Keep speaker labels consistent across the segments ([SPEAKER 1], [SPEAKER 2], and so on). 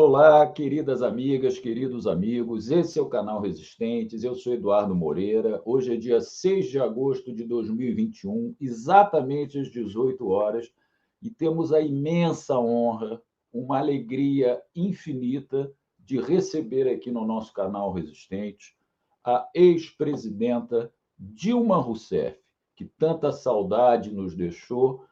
[SPEAKER 1] Olá, queridas amigas, queridos amigos. Esse é o canal Resistentes. Eu sou Eduardo Moreira. Hoje é dia 6 de agosto de 2021, exatamente às 18 horas, e temos a imensa honra, uma alegria infinita de receber aqui no nosso canal Resistentes a ex-presidenta Dilma Rousseff, que tanta saudade nos deixou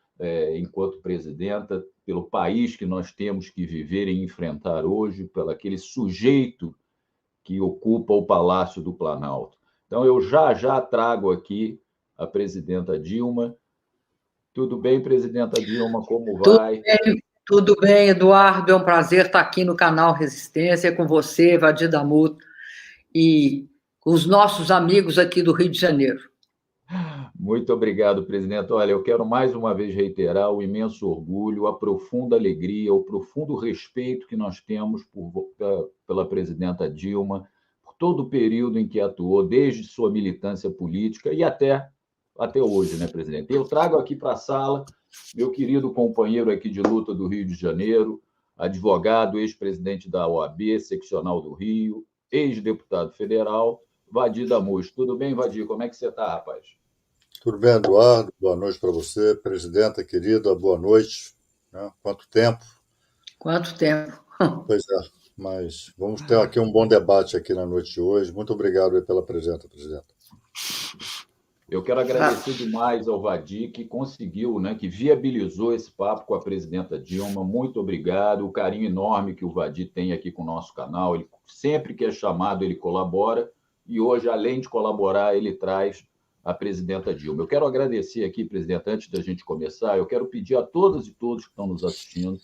[SPEAKER 1] enquanto presidenta, pelo país que nós temos que viver e enfrentar hoje, pelo aquele sujeito que ocupa o Palácio do Planalto. Então, eu já trago aqui a presidenta Dilma. Tudo bem, presidenta Dilma? Como
[SPEAKER 2] Tudo
[SPEAKER 1] vai?
[SPEAKER 2] bem, tudo bem, Eduardo. É um prazer estar aqui no canal Resistência com você, Vadir Damuto, e os nossos amigos aqui do Rio de Janeiro.
[SPEAKER 1] Muito obrigado, presidente. Olha, eu quero mais uma vez reiterar o imenso orgulho, a profunda alegria, o profundo respeito que nós temos pela presidenta Dilma, por todo o período em que atuou, desde sua militância política e até hoje, né, presidente? Eu trago aqui para a sala meu querido companheiro aqui de luta do Rio de Janeiro, advogado, ex-presidente da OAB, seccional do Rio, ex-deputado federal, Vadir Damus. Tudo bem, Vadir? Como é que você está, rapaz?
[SPEAKER 3] Tudo bem, Eduardo? Boa noite para você, presidenta querida, boa noite. Né? Quanto tempo?
[SPEAKER 2] Quanto tempo?
[SPEAKER 3] Pois é, mas vamos ter aqui um bom debate aqui na noite de hoje. Muito obrigado aí pela presença, presidenta.
[SPEAKER 1] Eu quero agradecer demais ao Vadir, que conseguiu, né, que viabilizou esse papo com a presidenta Dilma. Muito obrigado. O carinho enorme que o Vadir tem aqui com o nosso canal. Ele, sempre que é chamado, ele colabora. E hoje, além de colaborar, ele traz a presidenta Dilma. Eu quero agradecer aqui, presidente, antes da gente começar, eu quero pedir a todas e todos que estão nos assistindo,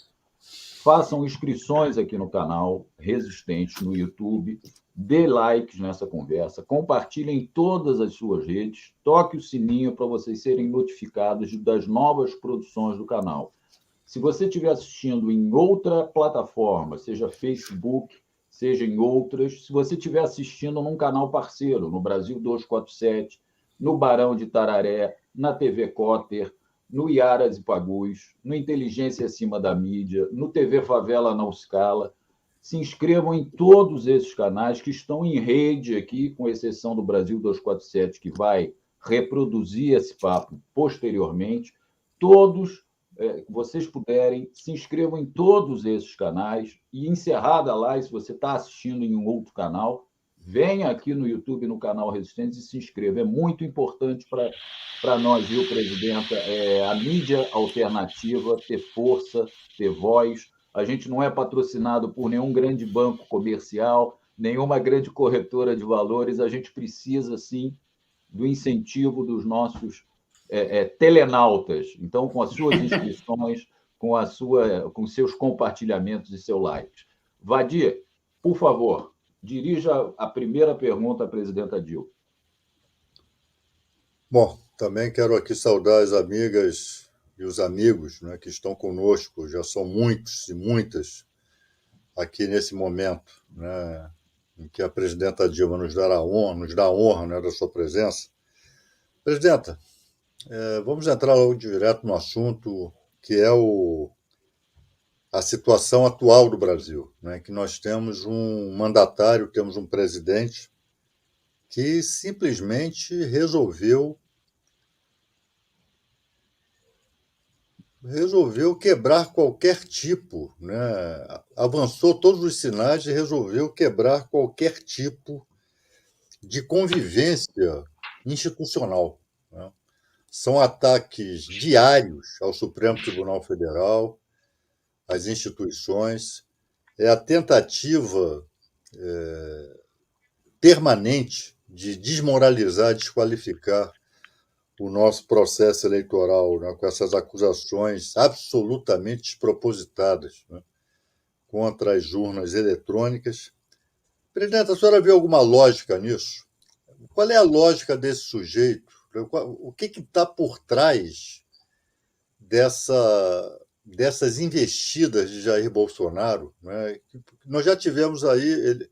[SPEAKER 1] façam inscrições aqui no canal Resistente no YouTube, dê likes nessa conversa, compartilhem em todas as suas redes, toque o sininho para vocês serem notificados das novas produções do canal. Se você estiver assistindo em outra plataforma, seja Facebook, seja em outras, se você estiver assistindo num canal parceiro, no Brasil 247, no Barão de Tararé, na TV Cotter, no Iaras e Pagus, no Inteligência Acima da Mídia, no TV Favela Não Scala, se inscrevam em todos esses canais que estão em rede aqui, com exceção do Brasil 247, que vai reproduzir esse papo posteriormente. Todos, vocês puderem, se inscrevam em todos esses canais e, encerrada a live, se você está assistindo em um outro canal, venha aqui no YouTube, no canal Resistência, e se inscreva. É muito importante para nós, viu, presidenta? A mídia alternativa ter força, ter voz. A gente não é patrocinado por nenhum grande banco comercial, nenhuma grande corretora de valores. A gente precisa, sim, do incentivo dos nossos telenautas. Então, com as suas inscrições, com seus compartilhamentos e seus likes. Vadir, por favor, dirija a primeira pergunta à presidenta Dilma.
[SPEAKER 3] Bom, também quero aqui saudar as amigas e os amigos, né, que estão conosco, já são muitos e muitas aqui nesse momento, né, em que a presidenta Dilma nos dá a honra, né, da sua presença. Presidenta, vamos entrar logo direto no assunto, que é a situação atual do Brasil, né? Que nós temos um mandatário, temos um presidente que simplesmente resolveu quebrar qualquer tipo, né? Avançou todos os sinais e resolveu quebrar qualquer tipo de convivência institucional, né? São ataques diários ao Supremo Tribunal Federal, às instituições, é a tentativa permanente de desmoralizar, desqualificar o nosso processo eleitoral, né, com essas acusações absolutamente despropositadas, né, contra as urnas eletrônicas. Presidente, a senhora vê alguma lógica nisso? Qual é a lógica desse sujeito? O que está por trás dessas investidas de Jair Bolsonaro? Né? Nós já tivemos aí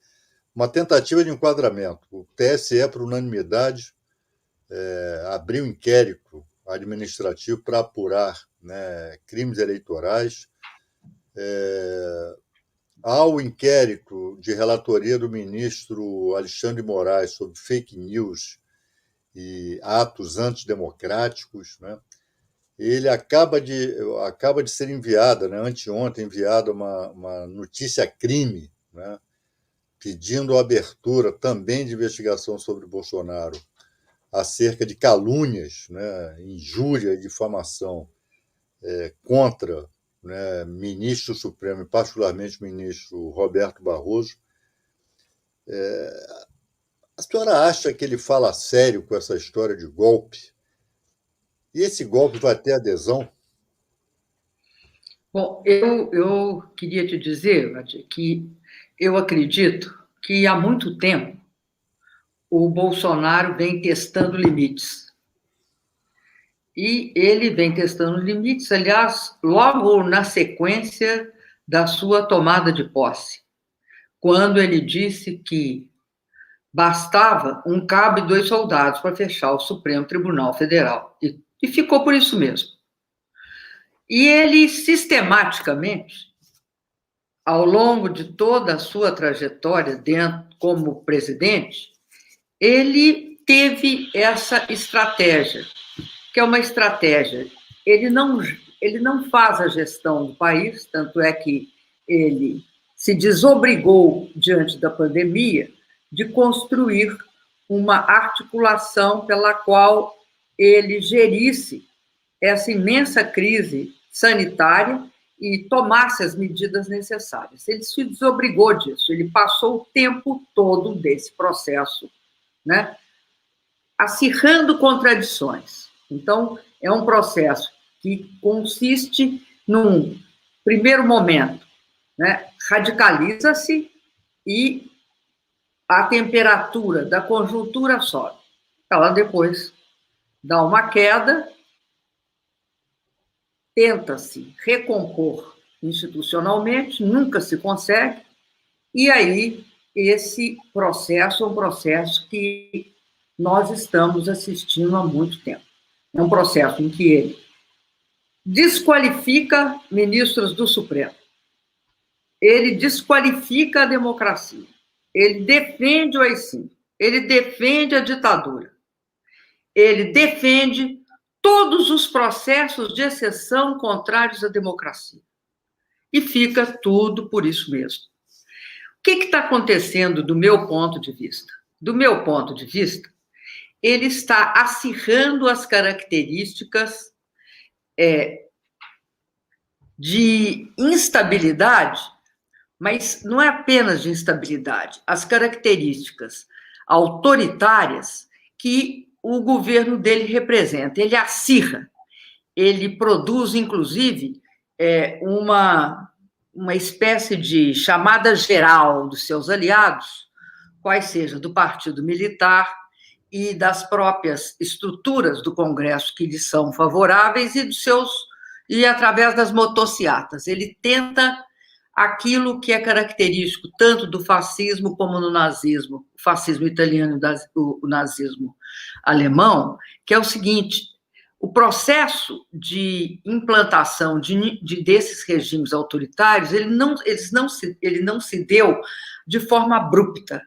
[SPEAKER 3] uma tentativa de enquadramento. O TSE, por unanimidade, abriu um inquérito administrativo para apurar, né, crimes eleitorais. ao inquérito de relatoria do ministro Alexandre de Moraes sobre fake news e atos antidemocráticos, né? Ele acaba de ser enviada, né, anteontem, enviada uma notícia-crime, né, pedindo a abertura também de investigação sobre Bolsonaro acerca de calúnias, né, injúria e difamação contra, né, ministro Supremo, e particularmente o ministro Roberto Barroso. A senhora acha que ele fala sério com essa história de golpe? E esse golpe vai ter adesão?
[SPEAKER 2] Bom, eu queria te dizer, Vadir, que eu acredito que há muito tempo o Bolsonaro vem testando limites. E ele vem testando limites, aliás, logo na sequência da sua tomada de posse, quando ele disse que bastava um cabo e 2 soldados para fechar o Supremo Tribunal Federal. E ficou por isso mesmo. E ele, sistematicamente, ao longo de toda a sua trajetória como presidente, ele teve essa estratégia, que é uma estratégia. Ele não faz a gestão do país, tanto é que ele se desobrigou, diante da pandemia, de construir uma articulação pela qual ele gerisse essa imensa crise sanitária e tomasse as medidas necessárias. Ele se desobrigou disso, ele passou o tempo todo desse processo, né, acirrando contradições. Então, é um processo que consiste, num primeiro momento, né, radicaliza-se e a temperatura da conjuntura sobe. Ela depois dá uma queda, tenta-se recompor institucionalmente, nunca se consegue, e aí esse processo é um processo que nós estamos assistindo há muito tempo. É um processo em que ele desqualifica ministros do Supremo, ele desqualifica a democracia, ele defende o AI-5, ele defende a ditadura, ele defende todos os processos de exceção contrários à democracia. E fica tudo por isso mesmo. O que está acontecendo do meu ponto de vista? Do meu ponto de vista, ele está acirrando as características de instabilidade, mas não é apenas de instabilidade, as características autoritárias que o governo dele representa. Ele acirra, ele produz, inclusive, uma espécie de chamada geral dos seus aliados, quais sejam do Partido Militar e das próprias estruturas do Congresso que lhes são favoráveis e através das motociatas. Ele tenta aquilo que é característico tanto do fascismo como no nazismo, o fascismo italiano e o nazismo alemão, que é o seguinte: o processo de implantação desses regimes autoritários, ele não se deu de forma abrupta.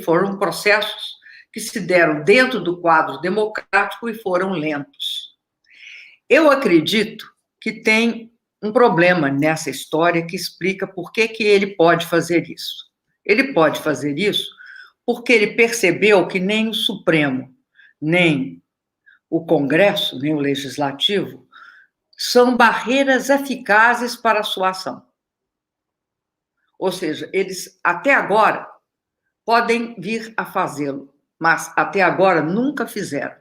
[SPEAKER 2] Foram processos que se deram dentro do quadro democrático e foram lentos. Eu acredito que tem um problema nessa história que explica por que ele pode fazer isso. Ele pode fazer isso porque ele percebeu que nem o Supremo, nem o Congresso, nem o Legislativo, são barreiras eficazes para a sua ação. Ou seja, eles, até agora, podem vir a fazê-lo, mas até agora nunca fizeram.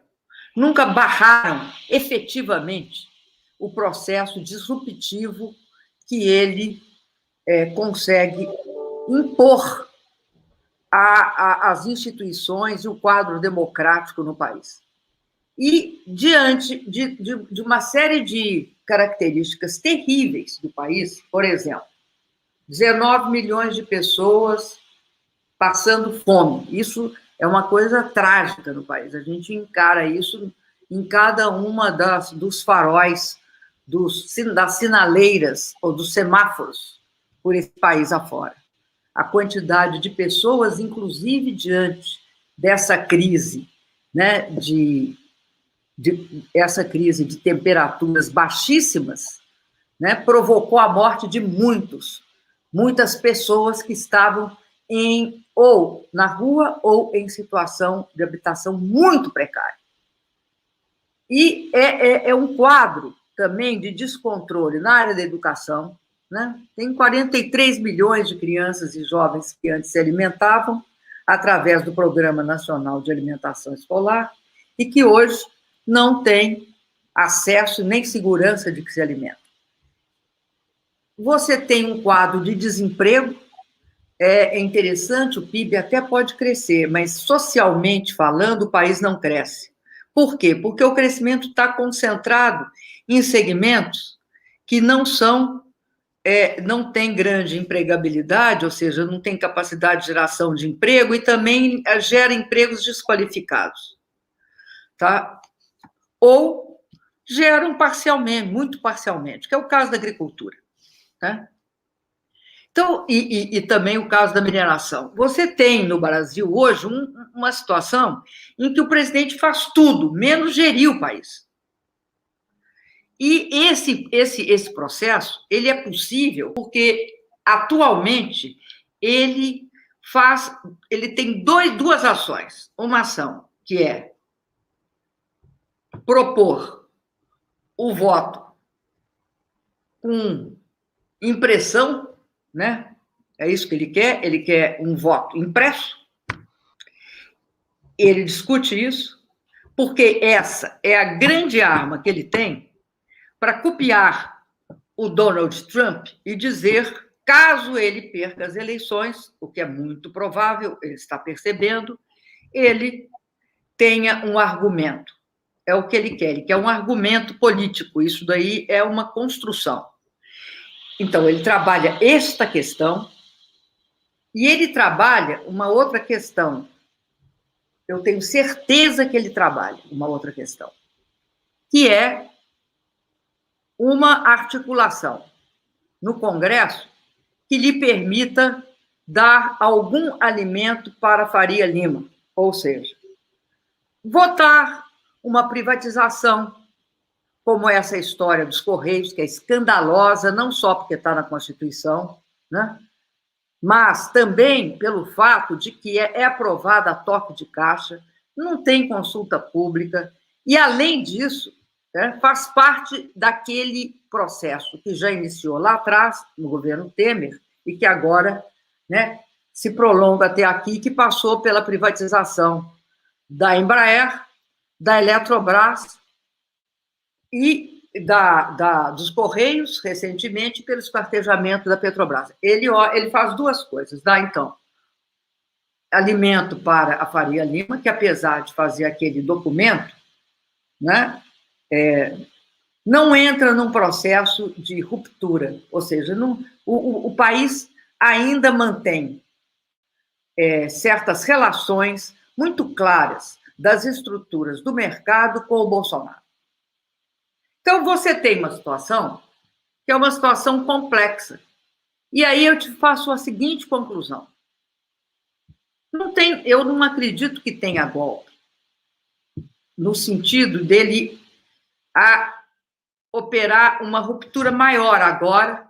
[SPEAKER 2] Nunca barraram efetivamente o processo disruptivo que ele consegue impor às instituições e o quadro democrático no país. E, diante de uma série de características terríveis do país, por exemplo, 19 milhões de pessoas passando fome. Isso é uma coisa trágica no país. A gente encara isso em cada uma dos faróis, das sinaleiras ou dos semáforos por esse país afora. a quantidade de pessoas, inclusive diante dessa crise, né, essa crise de temperaturas baixíssimas, né, provocou a morte de muitas pessoas que estavam ou na rua ou em situação de habitação muito precária. E é um quadro também de descontrole na área da educação, né? Tem 43 milhões de crianças e jovens que antes se alimentavam através do Programa Nacional de Alimentação Escolar e que hoje não têm acesso nem segurança de que se alimentam. Você tem um quadro de desemprego, é interessante, o PIB até pode crescer, mas socialmente falando, o país não cresce. Por quê? Porque o crescimento está concentrado em segmentos que não têm grande empregabilidade, ou seja, não tem capacidade de geração de emprego e também gera empregos desqualificados, tá? Ou geram parcialmente, muito parcialmente, que é o caso da agricultura, tá? Então, e também o caso da mineração. Você tem no Brasil hoje uma situação em que o presidente faz tudo, menos gerir o país. E esse processo, ele é possível porque, atualmente, ele tem duas ações. Uma ação que é propor o voto com impressão, né? É isso que ele quer um voto impresso. Ele discute isso, porque essa é a grande arma que ele tem para copiar o Donald Trump e dizer, caso ele perca as eleições, o que é muito provável, ele está percebendo, ele tenha um argumento. É o que ele quer um argumento político, isso daí é uma construção. Então, ele trabalha esta questão e ele trabalha uma outra questão. Eu tenho certeza que ele trabalha uma outra questão, que é uma articulação no Congresso que lhe permita dar algum alimento para Faria Lima, ou seja, votar uma privatização, como essa história dos Correios, que é escandalosa, não só porque está na Constituição, né? Mas também pelo fato de que é aprovada a toque de caixa, não tem consulta pública, e, além disso, né, faz parte daquele processo que já iniciou lá atrás, no governo Temer, e que agora, né, se prolonga até aqui, que passou pela privatização da Embraer, da Eletrobras e dos Correios, recentemente, pelo esquartejamento da Petrobras. Ele faz duas coisas. Dá, então, alimento para a Faria Lima, que, apesar de fazer aquele documento, né, não entra num processo de ruptura, ou seja, o país ainda mantém certas relações muito claras das estruturas do mercado com o Bolsonaro. Então, você tem uma situação que é uma situação complexa. E aí eu te faço a seguinte conclusão. Eu não acredito que tenha golpe, no sentido dele operar uma ruptura maior agora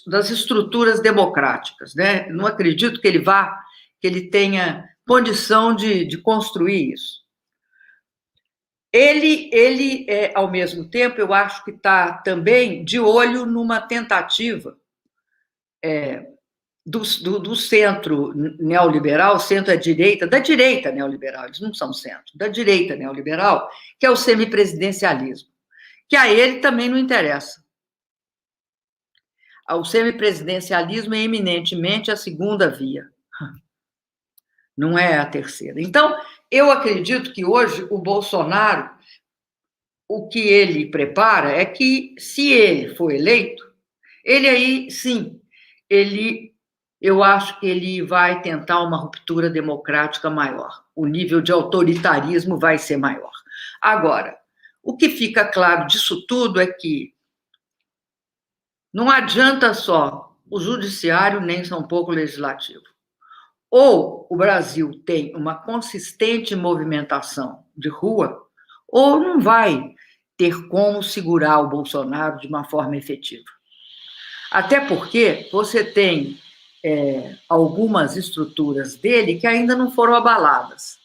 [SPEAKER 2] das estruturas democráticas, né? Não acredito que ele tenha condição de construir isso. Ele ao mesmo tempo, eu acho que está também de olho numa tentativa do centro neoliberal, centro-direita, da direita neoliberal, eles não são centro, da direita neoliberal, que é o semipresidencialismo, que a ele também não interessa. O semipresidencialismo é eminentemente a segunda via, não é a terceira. Então, eu acredito que hoje o Bolsonaro, o que ele prepara é que, se ele for eleito, ele aí, sim, eu acho que ele vai tentar uma ruptura democrática maior. O nível de autoritarismo vai ser maior. Agora, o que fica claro disso tudo é que não adianta só o judiciário, nem são pouco o legislativo. Ou o Brasil tem uma consistente movimentação de rua, ou não vai ter como segurar o Bolsonaro de uma forma efetiva. Até porque você tem algumas estruturas dele que ainda não foram abaladas.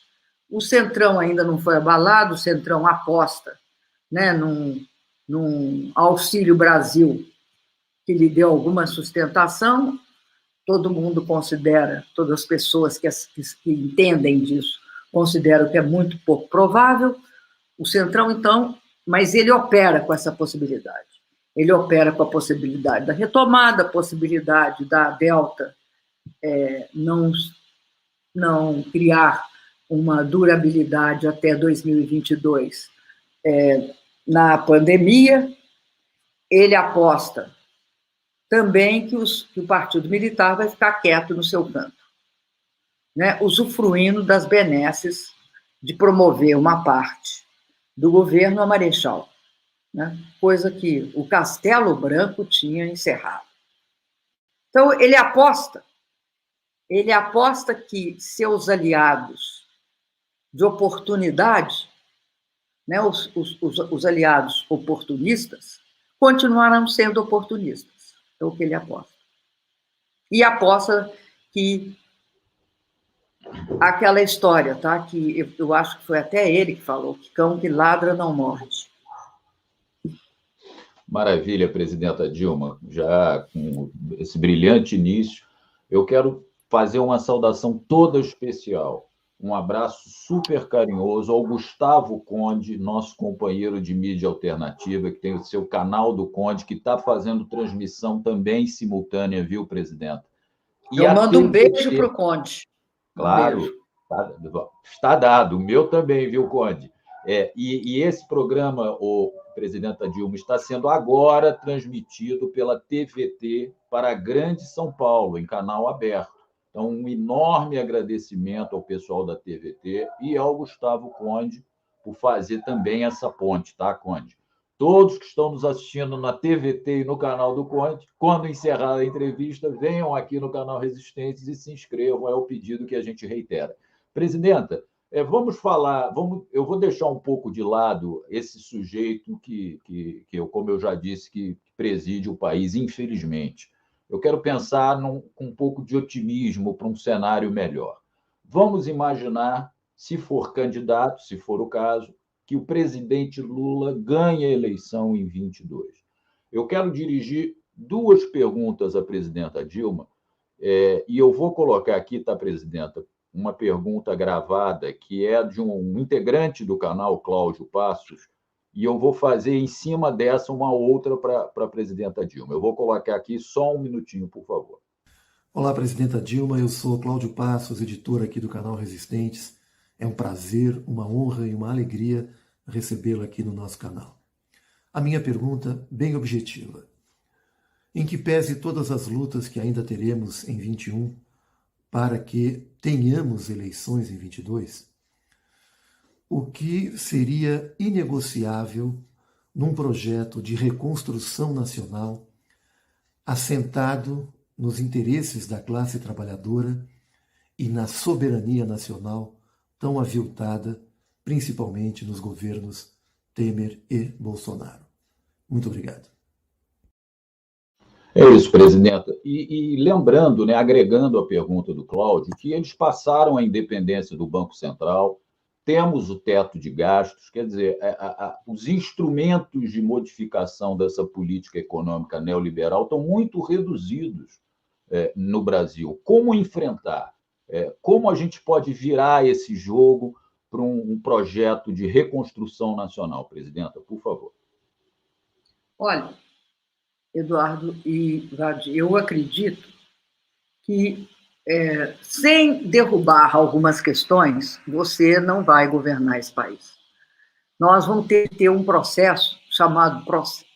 [SPEAKER 2] O Centrão ainda não foi abalado, o Centrão aposta, né, num Auxílio Brasil que lhe deu alguma sustentação. Todo mundo considera, todas as pessoas que entendem disso, consideram que é muito pouco provável. O Centrão, então, mas ele opera com essa possibilidade. Ele opera com a possibilidade da retomada, a possibilidade da Delta não criar uma durabilidade até 2022 na pandemia. Ele aposta também que o Partido Militar vai ficar quieto no seu canto, né, usufruindo das benesses de promover uma parte do governo a Marechal, né, coisa que o Castelo Branco tinha encerrado. Então, ele aposta que seus aliados de oportunidade, né, os aliados oportunistas, continuarão sendo oportunistas. É o que ele aposta. E aposta que aquela história, tá? Que eu acho que foi até ele que falou, que cão que ladra não morde.
[SPEAKER 1] Maravilha, presidenta Dilma. Já com esse brilhante início, eu quero fazer uma saudação toda especial. Um abraço super carinhoso ao Gustavo Conde, nosso companheiro de mídia alternativa, que tem o seu canal do Conde, que está fazendo transmissão também simultânea, viu, presidenta?
[SPEAKER 2] E eu mando um beijo para o Conde.
[SPEAKER 1] Claro, está dado. O meu também, viu, Conde? E esse programa, o presidenta Dilma, está sendo agora transmitido pela TVT para a Grande São Paulo, em canal aberto. Então, um enorme agradecimento ao pessoal da TVT e ao Gustavo Conde por fazer também essa ponte, tá, Conde? Todos que estão nos assistindo na TVT e no canal do Conde, quando encerrar a entrevista, venham aqui no canal Resistências e se inscrevam, é o pedido que a gente reitera. Presidenta, vamos falar, eu vou deixar um pouco de lado esse sujeito que eu, como eu já disse, que preside o país, infelizmente. Eu quero pensar com um pouco de otimismo para um cenário melhor. Vamos imaginar, se for candidato, se for o caso, que o presidente Lula ganhe a eleição em 22. Eu quero dirigir duas perguntas à presidenta Dilma, e eu vou colocar aqui, tá, presidenta, uma pergunta gravada, que é de um integrante do canal, Cláudio Passos, e eu vou fazer em cima dessa uma outra para a presidenta Dilma. Eu vou colocar aqui só um minutinho, por favor.
[SPEAKER 4] Olá, presidenta Dilma, eu sou Cláudio Passos, editor aqui do canal Resistentes. É um prazer, uma honra e uma alegria recebê-lo aqui no nosso canal. A minha pergunta, bem objetiva. Em que pese todas as lutas que ainda teremos em 21 para que tenhamos eleições em 22, o que seria inegociável num projeto de reconstrução nacional assentado nos interesses da classe trabalhadora e na soberania nacional tão aviltada, principalmente nos governos Temer e Bolsonaro? Muito obrigado.
[SPEAKER 1] É isso, presidenta. E lembrando, né, agregando a pergunta do Cláudio, que eles passaram a independência do Banco Central, temos o teto de gastos, quer dizer, os instrumentos de modificação dessa política econômica neoliberal estão muito reduzidos no Brasil. Como enfrentar? Como a gente pode virar esse jogo para um projeto de reconstrução nacional? Presidenta, por favor.
[SPEAKER 2] Olha, Eduardo e Vadir, eu acredito que, sem derrubar algumas questões, você não vai governar esse país. Nós vamos ter um processo chamado,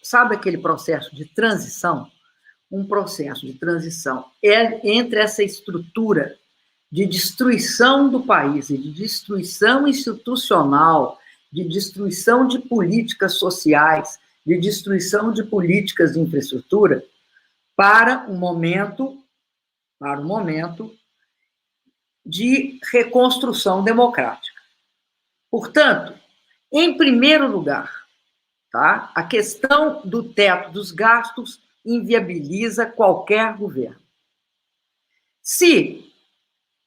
[SPEAKER 2] sabe aquele processo de transição? Um processo de transição entre essa estrutura de destruição do país, e de destruição institucional, de destruição de políticas sociais, de destruição de políticas de infraestrutura, para um momento de reconstrução democrática. Portanto, em primeiro lugar, tá, a questão do teto dos gastos inviabiliza qualquer governo. Se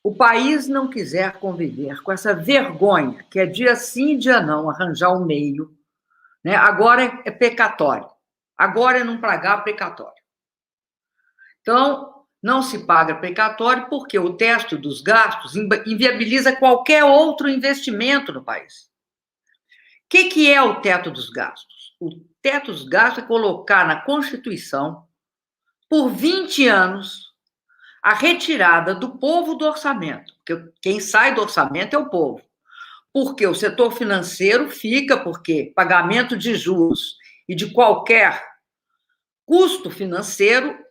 [SPEAKER 2] o país não quiser conviver com essa vergonha, que é dia sim, dia não, arranjar um meio, né? Agora é pecatório, agora é não pagar precatório. Então, não se paga precatório porque o teto dos gastos inviabiliza qualquer outro investimento no país. O que é o teto dos gastos? O teto dos gastos é colocar na Constituição, por 20 anos, a retirada do povo do orçamento, porque quem sai do orçamento é o povo, porque o setor financeiro fica, porque pagamento de juros e de qualquer custo financeiro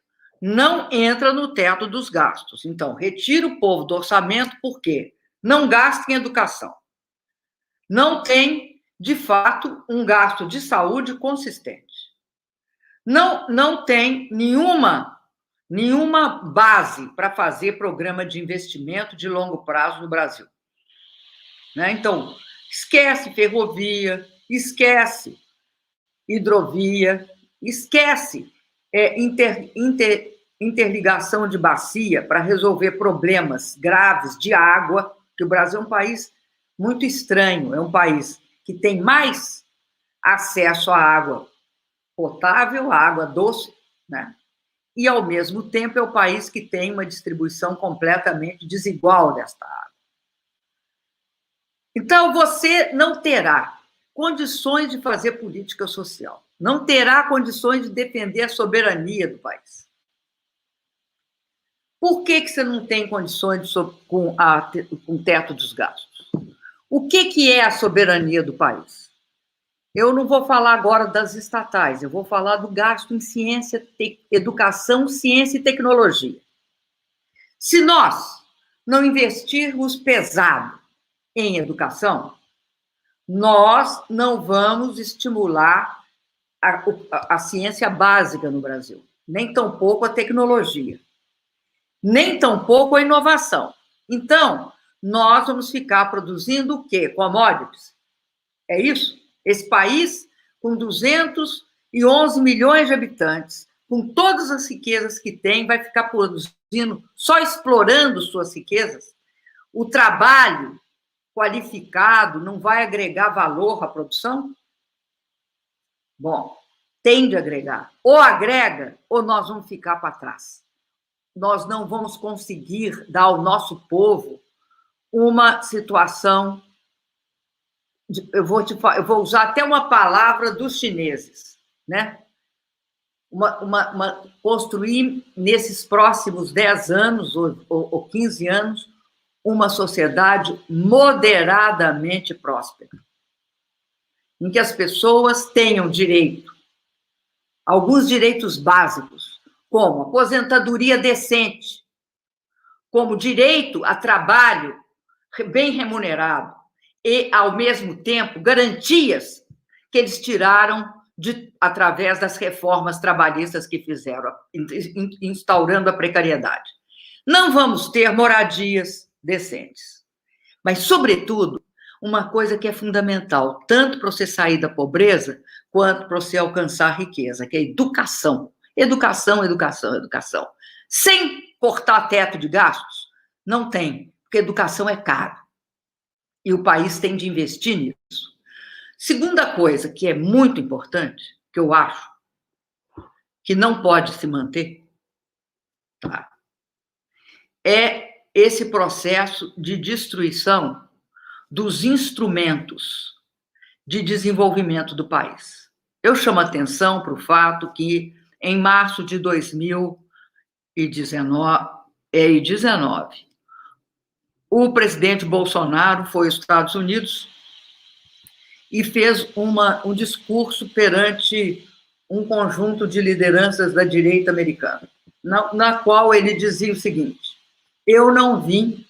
[SPEAKER 2] não entra no teto dos gastos. Então, retira o povo do orçamento, porque não gasta em educação, não tem, de fato, um gasto de saúde consistente, não tem nenhuma base para fazer programa de investimento de longo prazo no Brasil. Né? Então, esquece ferrovia, esquece hidrovia, esquece interligação de bacia para resolver problemas graves de água, que o Brasil é um país muito estranho, é um país que tem mais acesso à água potável, à água doce, né? E, ao mesmo tempo, é o país que tem uma distribuição completamente desigual desta água. Então, você não terá condições de fazer política social, não terá condições de defender a soberania do país. Por que você não tem condições com o teto dos gastos? O que é a soberania do país? Eu não vou falar agora das estatais, eu vou falar do gasto em ciência, educação, ciência e tecnologia. Se nós não investirmos pesado em educação, nós não vamos estimular a ciência básica no Brasil, nem tampouco a tecnologia, nem tampouco a inovação. Então, nós vamos ficar produzindo o quê? Commodities. É isso? Esse país, com 211 milhões de habitantes, com todas as riquezas que tem, vai ficar produzindo, só explorando suas riquezas? O trabalho qualificado não vai agregar valor à produção? Bom, tem de agregar. Ou agrega, ou nós vamos ficar para trás. Nós não vamos conseguir dar ao nosso povo uma situação... Eu vou usar até uma palavra dos chineses, né? Construir, nesses próximos 10 anos ou 15 anos, uma sociedade moderadamente próspera, em que as pessoas tenham direito, alguns direitos básicos, como aposentadoria decente, como direito a trabalho bem remunerado, e, ao mesmo tempo, garantias que eles tiraram através das reformas trabalhistas que fizeram, instaurando a precariedade. Não vamos ter moradias decentes. Mas, sobretudo, uma coisa que é fundamental, tanto para você sair da pobreza, quanto para você alcançar a riqueza, que é a educação. Educação, educação, educação. Sem cortar teto de gastos, não tem, porque educação é caro. E o país tem de investir nisso. Segunda coisa que é muito importante, que eu acho que não pode se manter, tá, é esse processo de destruição dos instrumentos de desenvolvimento do país. Eu chamo a atenção para o fato que, em março de 2019, o presidente Bolsonaro foi aos Estados Unidos e fez um discurso perante um conjunto de lideranças da direita americana, na qual ele dizia o seguinte: eu não vim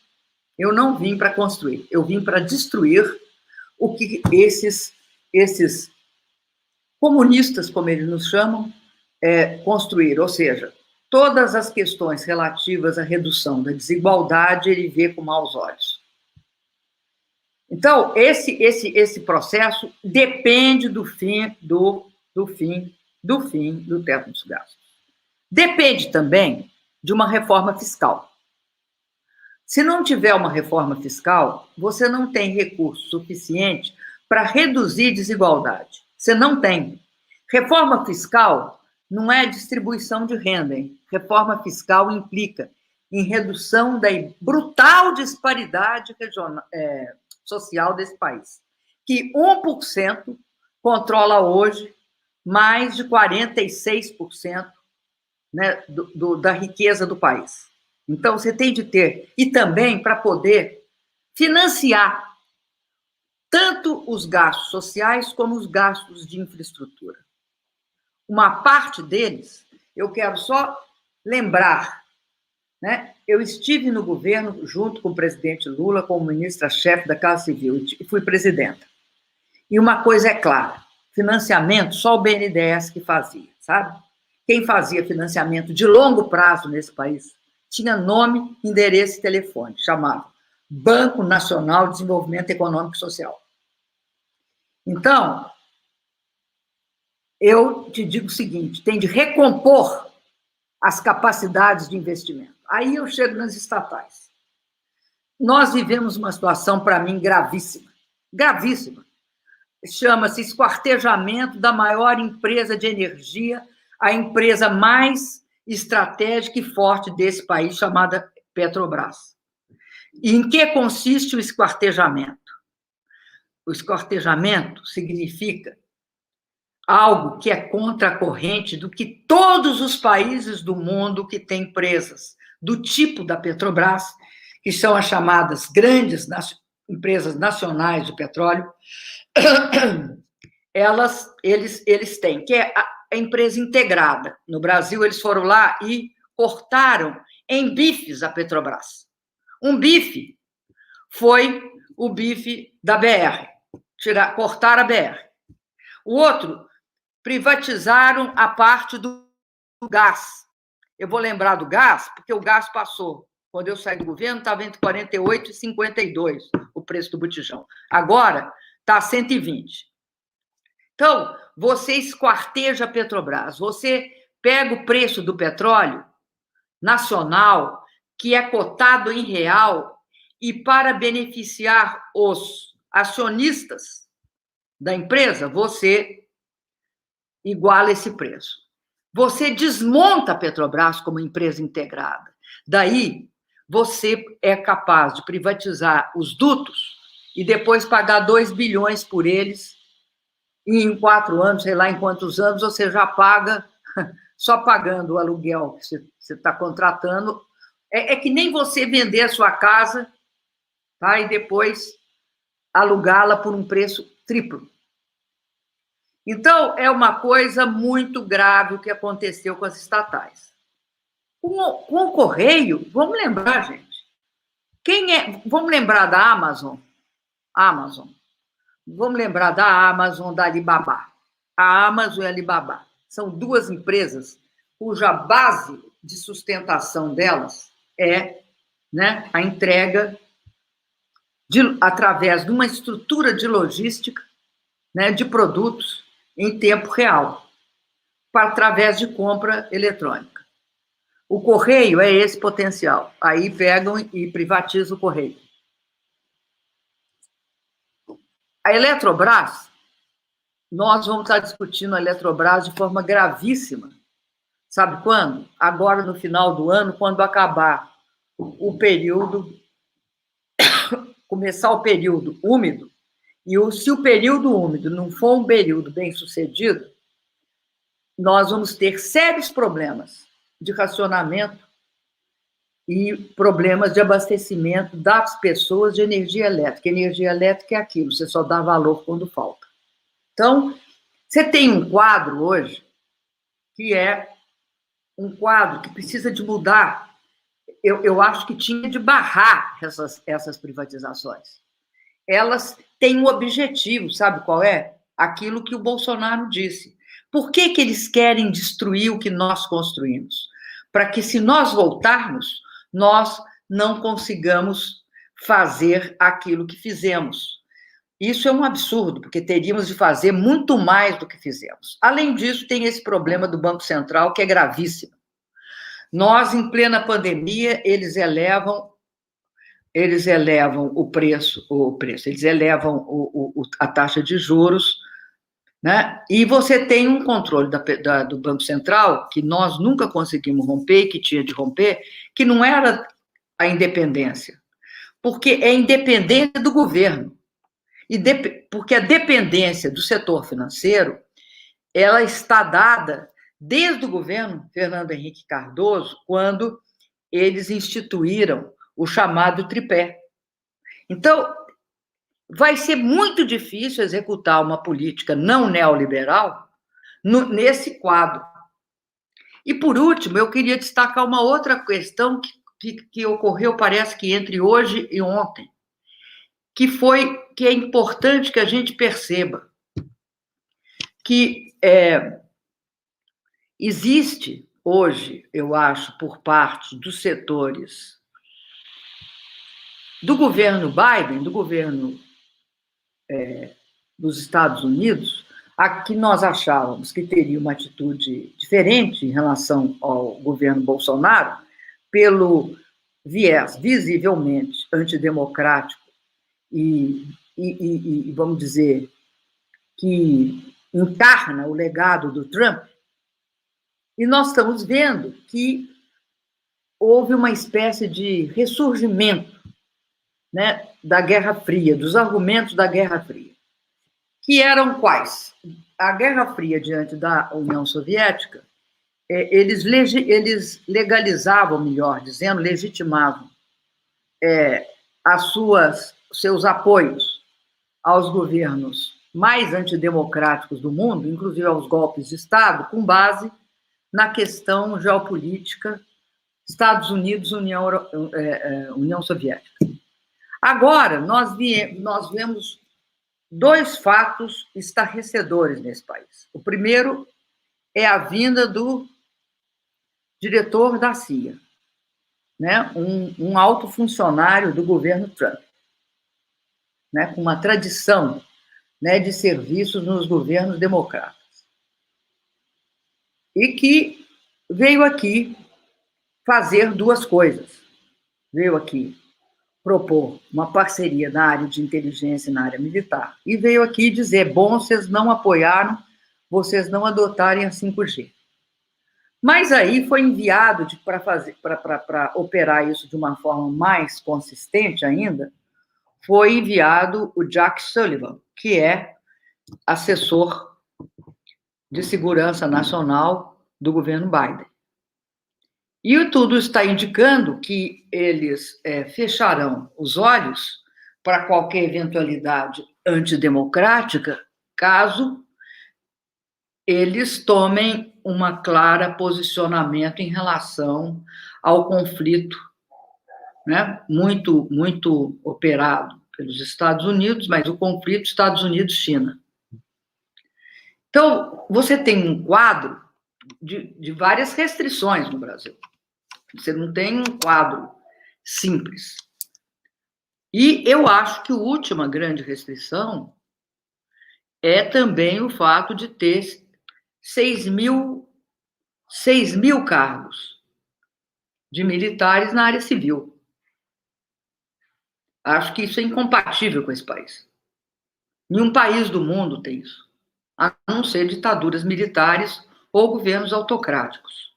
[SPEAKER 2] para construir, eu vim para destruir o que esses comunistas, como eles nos chamam, construíram, ou seja, todas as questões relativas à redução da desigualdade ele vê com maus olhos. Então, esse processo depende do fim do teto dos gastos. Depende também de uma reforma fiscal. Se não tiver uma reforma fiscal, você não tem recurso suficiente para reduzir desigualdade. Você não tem. Reforma fiscal não é distribuição de renda, hein? Reforma fiscal implica em redução da brutal disparidade regional, social desse país, que 1% controla hoje mais de 46%, né, da riqueza do país. Então, você tem de ter, e também para poder financiar tanto os gastos sociais como os gastos de infraestrutura. Uma parte deles, eu quero só lembrar, né? Eu estive no governo junto com o presidente Lula, como ministra-chefe da Casa Civil, e fui presidenta. E uma coisa é clara, financiamento só o BNDES que fazia, sabe? Quem fazia financiamento de longo prazo nesse país tinha nome, endereço e telefone, chamava Banco Nacional de Desenvolvimento Econômico e Social. Então, eu te digo o seguinte, tem de recompor as capacidades de investimento. Aí eu chego nas estatais. Nós vivemos uma situação, para mim, gravíssima. Gravíssima. Chama-se esquartejamento da maior empresa de energia, a empresa mais estratégica e forte desse país, chamada Petrobras. E em que consiste o esquartejamento? O esquartejamento significa algo que é contra a corrente do que todos os países do mundo que têm empresas do tipo da Petrobras, que são as chamadas grandes empresas nacionais de petróleo, eles têm, que é a empresa integrada. No Brasil, eles foram lá e cortaram em bifes a Petrobras. Um bife foi o bife da BR, cortaram a BR. O outro, privatizaram a parte do gás. Eu vou lembrar do gás, porque o gás passou. Quando eu saí do governo, estava entre 48 e 52 o preço do botijão. Agora, está 120. Então, você esquarteja a Petrobras, você pega o preço do petróleo nacional, que é cotado em real, e para beneficiar os acionistas da empresa, você iguala esse preço. Você desmonta a Petrobras como empresa integrada. Daí, você é capaz de privatizar os dutos e depois pagar 2 bilhões por eles, e em 4 anos, sei lá em quantos anos, você já paga, só pagando o aluguel que você está contratando. É que nem você vender a sua casa, tá? E depois alugá-la por um preço triplo. Então, é uma coisa muito grave o que aconteceu com as estatais. Com o Correio, vamos lembrar, gente, vamos lembrar da Amazon? Vamos lembrar da Amazon, da Alibaba. A Amazon e a Alibaba são 2 empresas cuja base de sustentação delas é, né, a entrega através de uma estrutura de logística, né, de produtos em tempo real, através de compra eletrônica. O Correio é esse potencial. Aí pegam e privatizam o Correio. A Eletrobras, nós vamos estar discutindo a Eletrobras de forma gravíssima. Sabe quando? Agora, no final do ano, quando acabar o período, começar o período úmido, e se o período úmido não for um período bem sucedido, nós vamos ter sérios problemas de racionamento e problemas de abastecimento das pessoas de energia elétrica. Energia elétrica é aquilo, você só dá valor quando falta. Então, você tem um quadro hoje que é um quadro que precisa de mudar. Eu acho que tinha de barrar essas privatizações. Elas têm um objetivo, sabe qual é? Aquilo que o Bolsonaro disse. Por que eles querem destruir o que nós construímos? para que, se nós voltarmos, nós não consigamos fazer aquilo que fizemos. Isso é um absurdo, porque teríamos de fazer muito mais do que fizemos. Além disso, tem esse problema do Banco Central, que é gravíssimo. Nós, em plena pandemia, eles elevam o preço, eles elevam a taxa de juros, né? E você tem um controle do Banco Central que nós nunca conseguimos romper, que tinha de romper, que não era a independência, porque é independência do governo. Porque a dependência do setor financeiro, ela está dada desde o governo Fernando Henrique Cardoso, quando eles instituíram o chamado tripé. Então, vai ser muito difícil executar uma política não neoliberal nesse quadro. E, por último, eu queria destacar uma outra questão que ocorreu, parece que entre hoje e ontem, que é importante que a gente perceba que existe hoje, eu acho, por parte dos setores do governo Biden, do governo dos Estados Unidos, a que nós achávamos que teria uma atitude diferente em relação ao governo Bolsonaro, pelo viés visivelmente antidemocrático e vamos dizer, que encarna o legado do Trump, e nós estamos vendo que houve uma espécie de ressurgimento, né, da Guerra Fria, dos argumentos da Guerra Fria, que eram quais? A Guerra Fria diante da União Soviética, eles legalizavam, melhor dizendo, legitimavam seus apoios aos governos mais antidemocráticos do mundo, inclusive aos golpes de Estado, com base na questão geopolítica Estados Unidos, União Soviética. Agora, nós vemos dois fatos estarrecedores nesse país. O primeiro é a vinda do diretor da CIA, né? Um alto funcionário do governo Trump, né? Com uma tradição, né, de serviços nos governos democratas. E que veio aqui fazer duas coisas. Veio aqui propor uma parceria na área de inteligência e na área militar. E veio aqui dizer, bom, vocês não apoiaram, vocês não adotarem a 5G. Mas aí foi enviado para operar isso de uma forma mais consistente ainda, foi enviado o Jack Sullivan, que é assessor de segurança nacional do governo Biden. E tudo está indicando que eles fecharão os olhos para qualquer eventualidade antidemocrática, caso eles tomem uma clara posicionamento em relação ao conflito, né, muito operado pelos Estados Unidos, mas o conflito Estados Unidos-China. Então, você tem um quadro de várias restrições no Brasil. Você não tem um quadro simples. E eu acho que a última grande restrição é também o fato de ter 6 mil cargos de militares na área civil. Acho que isso é incompatível com esse país. Nenhum país do mundo tem isso, a não ser ditaduras militares ou governos autocráticos.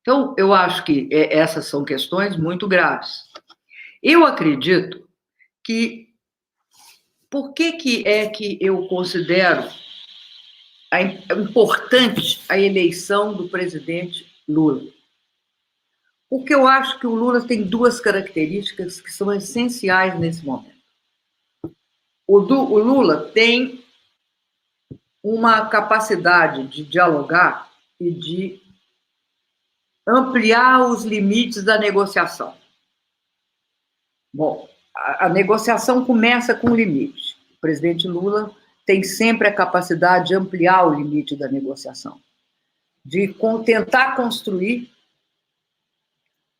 [SPEAKER 2] Então, eu acho que essas são questões muito graves. Eu acredito que... Por que é que eu considero importante a eleição do presidente Lula? Porque eu acho que o Lula tem duas características que são essenciais nesse momento. O Lula tem uma capacidade de dialogar e de ampliar os limites da negociação. Bom, a negociação começa com um limite. O presidente Lula tem sempre a capacidade de ampliar o limite da negociação, de tentar construir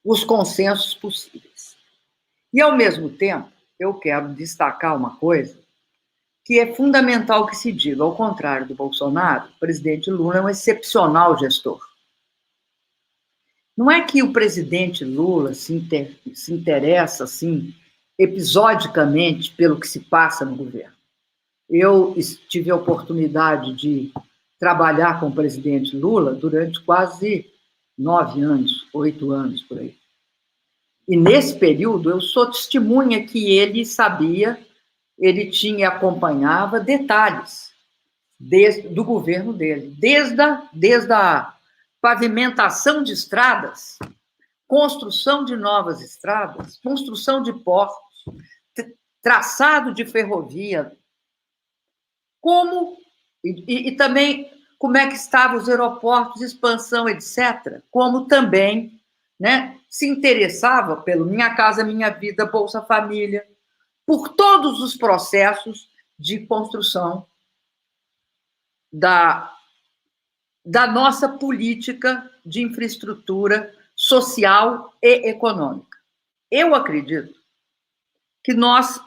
[SPEAKER 2] os consensos possíveis. E, ao mesmo tempo, eu quero destacar uma coisa que é fundamental que se diga. Ao contrário do Bolsonaro, o presidente Lula é um excepcional gestor. Não é que o presidente Lula se interessa, assim, episodicamente pelo que se passa no governo. Eu tive a oportunidade de trabalhar com o presidente Lula durante quase 9 anos, 8 anos, por aí. E nesse período, eu sou testemunha que ele sabia, ele acompanhava detalhes do governo dele, desde a pavimentação de estradas, construção de novas estradas, construção de portos, traçado de ferrovia, e também como é que estavam os aeroportos, expansão, etc., como também, né, se interessava pelo Minha Casa Minha Vida, Bolsa Família, por todos os processos de construção da nossa política de infraestrutura social e econômica. Eu acredito que nós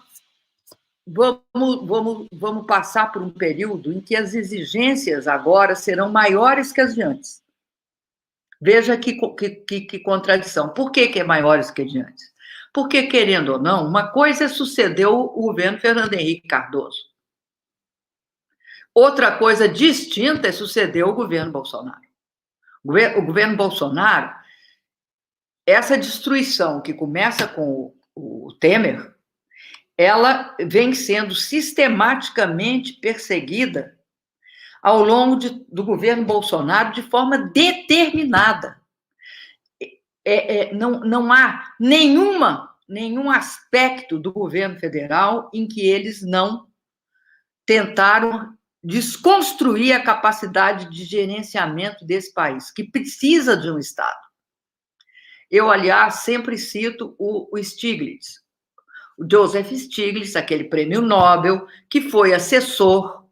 [SPEAKER 2] vamos passar por um período em que as exigências agora serão maiores que as de antes. Veja que contradição. Por que é maiores que as de antes? Porque, querendo ou não, uma coisa sucedeu o governo Fernando Henrique Cardoso. Outra coisa distinta sucedeu o governo Bolsonaro. O governo Bolsonaro, essa destruição que começa com o Temer, ela vem sendo sistematicamente perseguida ao longo do governo Bolsonaro de forma determinada. Não há nenhum aspecto do governo federal em que eles não tentaram desconstruir a capacidade de gerenciamento desse país, que precisa de um Estado. Eu, aliás, sempre cito o Stiglitz, o Joseph Stiglitz, aquele prêmio Nobel, que foi assessor,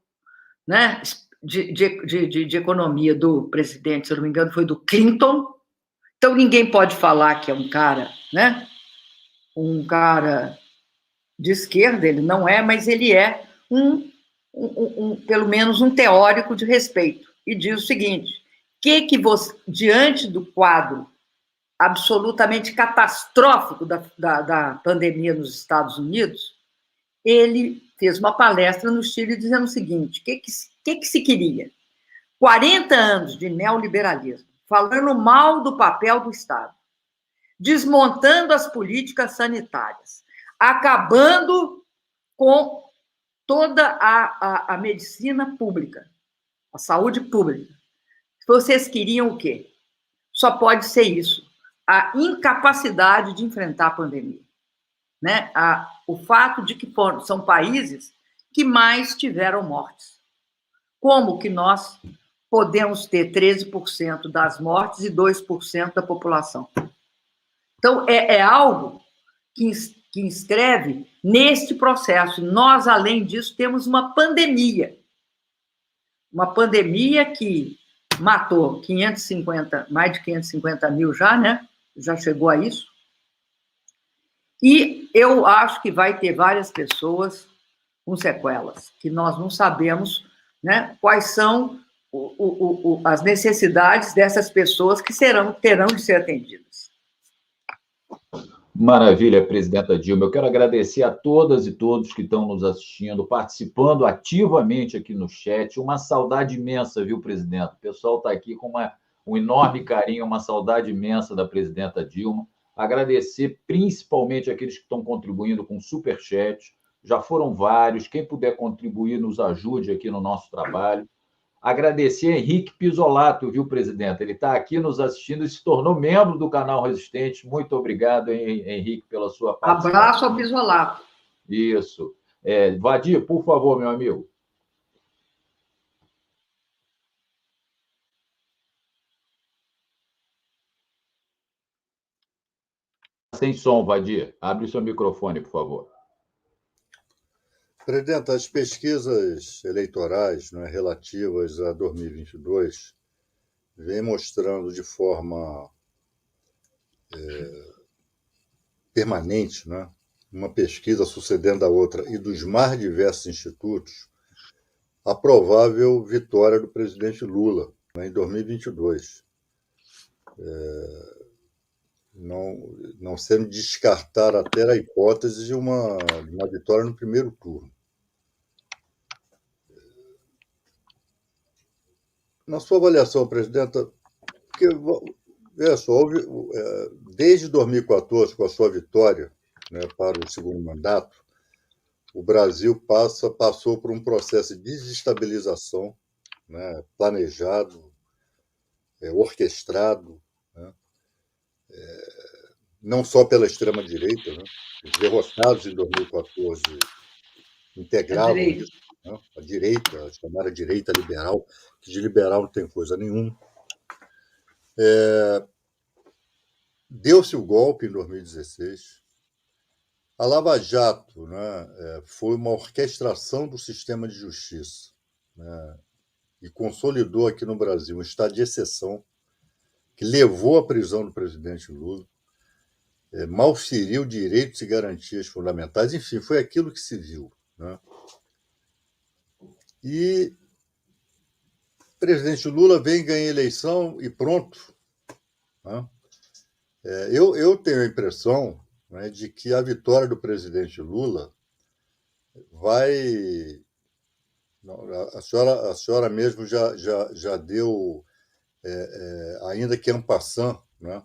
[SPEAKER 2] né, de economia do presidente, se eu não me engano, foi do Clinton. Então, ninguém pode falar que é um cara, né, um cara de esquerda, ele não é, mas ele é pelo menos um teórico de respeito. E diz o seguinte: que você, diante do quadro absolutamente catastrófico da pandemia nos Estados Unidos, ele fez uma palestra no Chile dizendo o seguinte: o que se queria? 40 anos de neoliberalismo, falando mal do papel do Estado, desmontando as políticas sanitárias, acabando com toda a medicina pública, a saúde pública. Vocês queriam o quê? Só pode ser isso: a incapacidade de enfrentar a pandemia, né? O fato de que são países que mais tiveram mortes. Como que nós podemos ter 13% das mortes e 2% da população? Então, é algo que inscreve neste processo. Nós, além disso, temos uma pandemia que matou mais de 550 mil já, né? Já chegou a isso. E eu acho que vai ter várias pessoas com sequelas, que nós não sabemos, né, quais são as necessidades dessas pessoas que terão de ser atendidas.
[SPEAKER 1] Maravilha, presidenta Dilma. Eu quero agradecer a todas e todos que estão nos assistindo, participando ativamente aqui no chat. Uma saudade imensa, viu, presidente? O pessoal está aqui com um enorme carinho, uma saudade imensa da presidenta Dilma. Agradecer principalmente aqueles que estão contribuindo com superchat. Já foram vários. Quem puder contribuir, nos ajude aqui no nosso trabalho. Agradecer a Henrique Pisolato, viu, presidente? Ele está aqui nos assistindo e se tornou membro do canal Resistente. Muito obrigado, Henrique, pela sua participação.
[SPEAKER 2] Abraço ao Pisolato.
[SPEAKER 1] Isso. Vadir, por favor, meu amigo. Sem som, Vadir. Abre o seu microfone, por favor.
[SPEAKER 3] Presidente, as pesquisas eleitorais, né, relativas a 2022 vêm mostrando de forma permanente, né? Uma pesquisa sucedendo a outra, e dos mais diversos institutos, a provável vitória do presidente Lula, né, em 2022. Não sendo descartada até a hipótese de uma vitória no primeiro turno. Na sua avaliação, presidenta, porque, veja só, desde 2014, com a sua vitória, né, para o segundo mandato, o Brasil passou por um processo de desestabilização, né, planejado, orquestrado, né, não só pela extrema-direita, né, os derrotados em 2014 integravam isso, né, a direita, a chamada direita liberal, que de liberal não tem coisa nenhuma. Deu-se o golpe em 2016. A Lava Jato, né, foi uma orquestração do sistema de justiça, né, e consolidou aqui no Brasil um estado de exceção que levou à prisão do presidente Lula, malferiu direitos e garantias fundamentais, enfim, foi aquilo que se viu, né? E o presidente Lula vem ganhar a eleição e pronto, né? Eu tenho a impressão, né, de que a vitória do presidente Lula vai... A senhora mesmo já deu, ainda que en passant, né,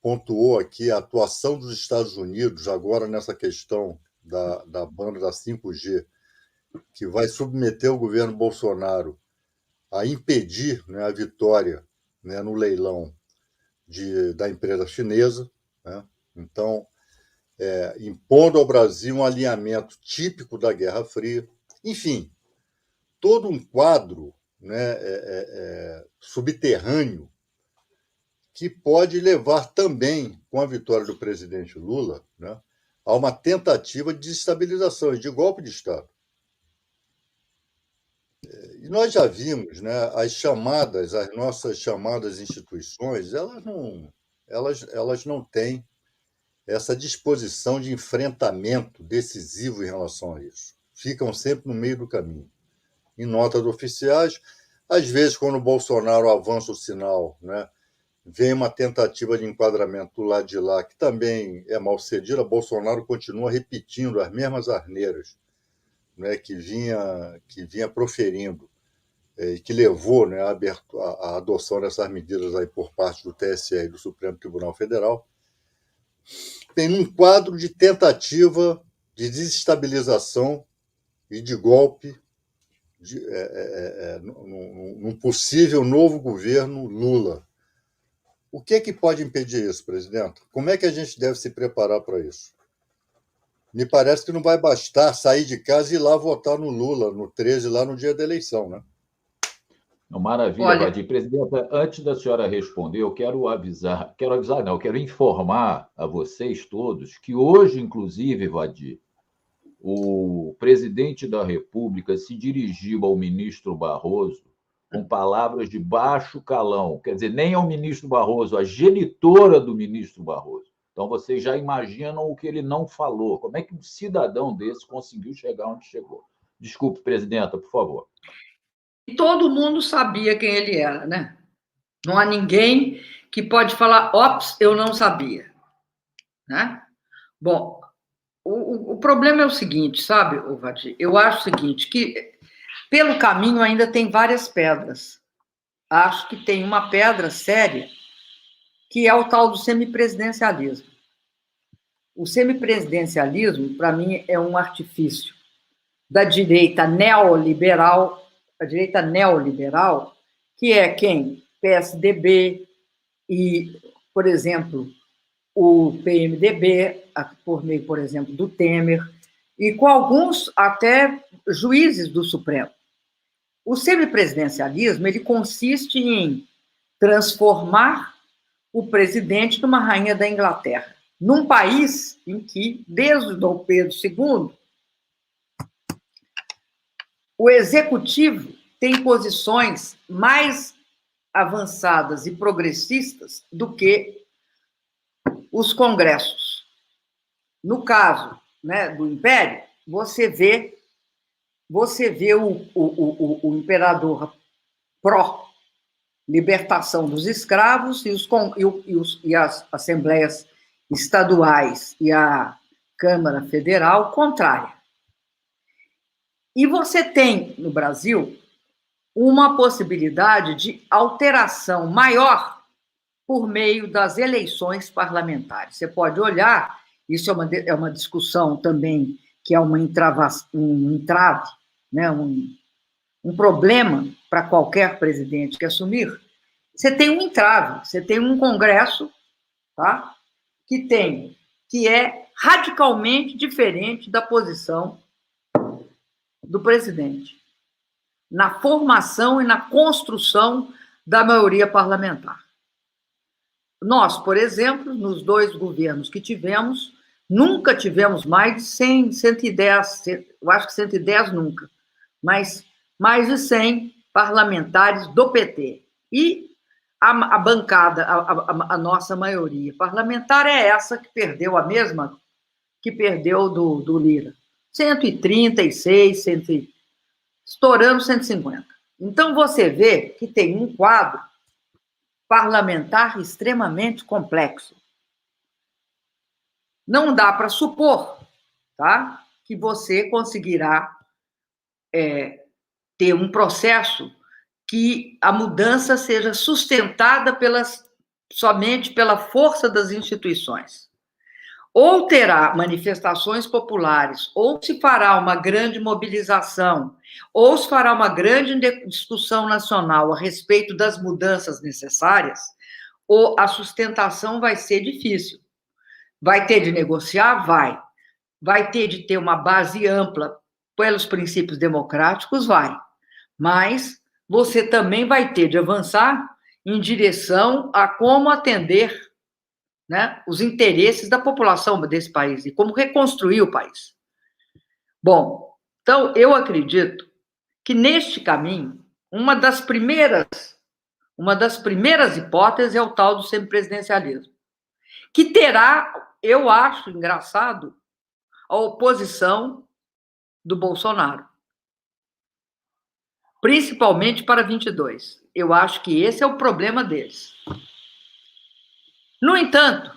[SPEAKER 3] pontuou aqui a atuação dos Estados Unidos agora nessa questão da banda da 5G, que vai submeter o governo Bolsonaro a impedir, né, a vitória, né, no leilão da empresa chinesa, né? Então, impondo ao Brasil um alinhamento típico da Guerra Fria. Enfim, todo um quadro, né, subterrâneo que pode levar também, com a vitória do presidente Lula, né, a uma tentativa de desestabilização e de golpe de Estado. E nós já vimos, né, as nossas chamadas instituições, elas não têm essa disposição de enfrentamento decisivo em relação a isso. Ficam sempre no meio do caminho. Em notas oficiais, às vezes, quando o Bolsonaro avança o sinal, né, vem uma tentativa de enquadramento do lado de lá, que também é mal cedida, Bolsonaro continua repetindo as mesmas asneiras, né, que vinha proferindo, e que levou, né, a adoção dessas medidas aí por parte do TSE e do Supremo Tribunal Federal. Tem um quadro de tentativa de desestabilização e de golpe num possível novo governo Lula. O que é que pode impedir isso, presidente? Como é que a gente deve se preparar para isso? Me parece que não vai bastar sair de casa e ir lá votar no Lula, no 13, lá no dia da eleição, né?
[SPEAKER 1] Maravilha, Vadir. Presidenta, antes da senhora responder, eu quero informar a vocês todos que hoje, inclusive, Vadir, o presidente da República se dirigiu ao ministro Barroso com palavras de baixo calão, quer dizer, nem ao ministro Barroso, a genitora do ministro Barroso. Então, vocês já imaginam o que ele não falou. Como é que um cidadão desse conseguiu chegar onde chegou? Desculpe, presidenta, por favor.
[SPEAKER 2] E todo mundo sabia quem ele era, né? Não há ninguém que pode falar, ops, eu não sabia, né? Bom, o problema é o seguinte, sabe, Vadir? Eu acho o seguinte, que pelo caminho ainda tem várias pedras. Acho que tem uma pedra séria, que é o tal do semipresidencialismo. O semipresidencialismo, para mim, é um artifício da direita neoliberal, que é quem? PSDB e, por exemplo, o PMDB, por meio, por exemplo, do Temer, e com alguns até juízes do Supremo. O semipresidencialismo, ele consiste em transformar o presidente numa rainha da Inglaterra, num país em que, desde o Dom Pedro II, o executivo tem posições mais avançadas e progressistas do que os congressos. No caso, né, do Império, você vê o imperador pró-libertação dos escravos e as assembleias estaduais e a Câmara Federal contrária. E você tem, no Brasil, uma possibilidade de alteração maior por meio das eleições parlamentares. Você pode olhar, isso é uma discussão também, que é um entrave, né, um problema para qualquer presidente que assumir. Você tem um entrave, você tem um Congresso, tá, que é radicalmente diferente da posição do presidente na formação e na construção da maioria parlamentar. Nós, por exemplo, nos 2 governos que tivemos, nunca tivemos mais de 100, 110, eu acho que 110 nunca, mas mais de 100 parlamentares do PT. E a bancada, a nossa maioria parlamentar é essa que perdeu, a mesma que perdeu do Lira. 136, estourando 150. Então, você vê que tem um quadro parlamentar extremamente complexo. Não dá para supor, tá, que você conseguirá ter um processo que a mudança seja sustentada somente pela força das instituições. Ou terá manifestações populares, ou se fará uma grande mobilização, ou se fará uma grande discussão nacional a respeito das mudanças necessárias, ou a sustentação vai ser difícil. Vai ter de negociar? Vai. Vai ter de ter uma base ampla pelos princípios democráticos? Vai. Mas você também vai ter de avançar em direção a como atender, né, os interesses da população desse país e como reconstruir o país. Bom, então eu acredito que neste caminho, uma das primeiras hipóteses é o tal do semipresidencialismo, que terá, eu acho engraçado, a oposição do Bolsonaro, principalmente para 22. Eu acho que esse é o problema deles. No entanto,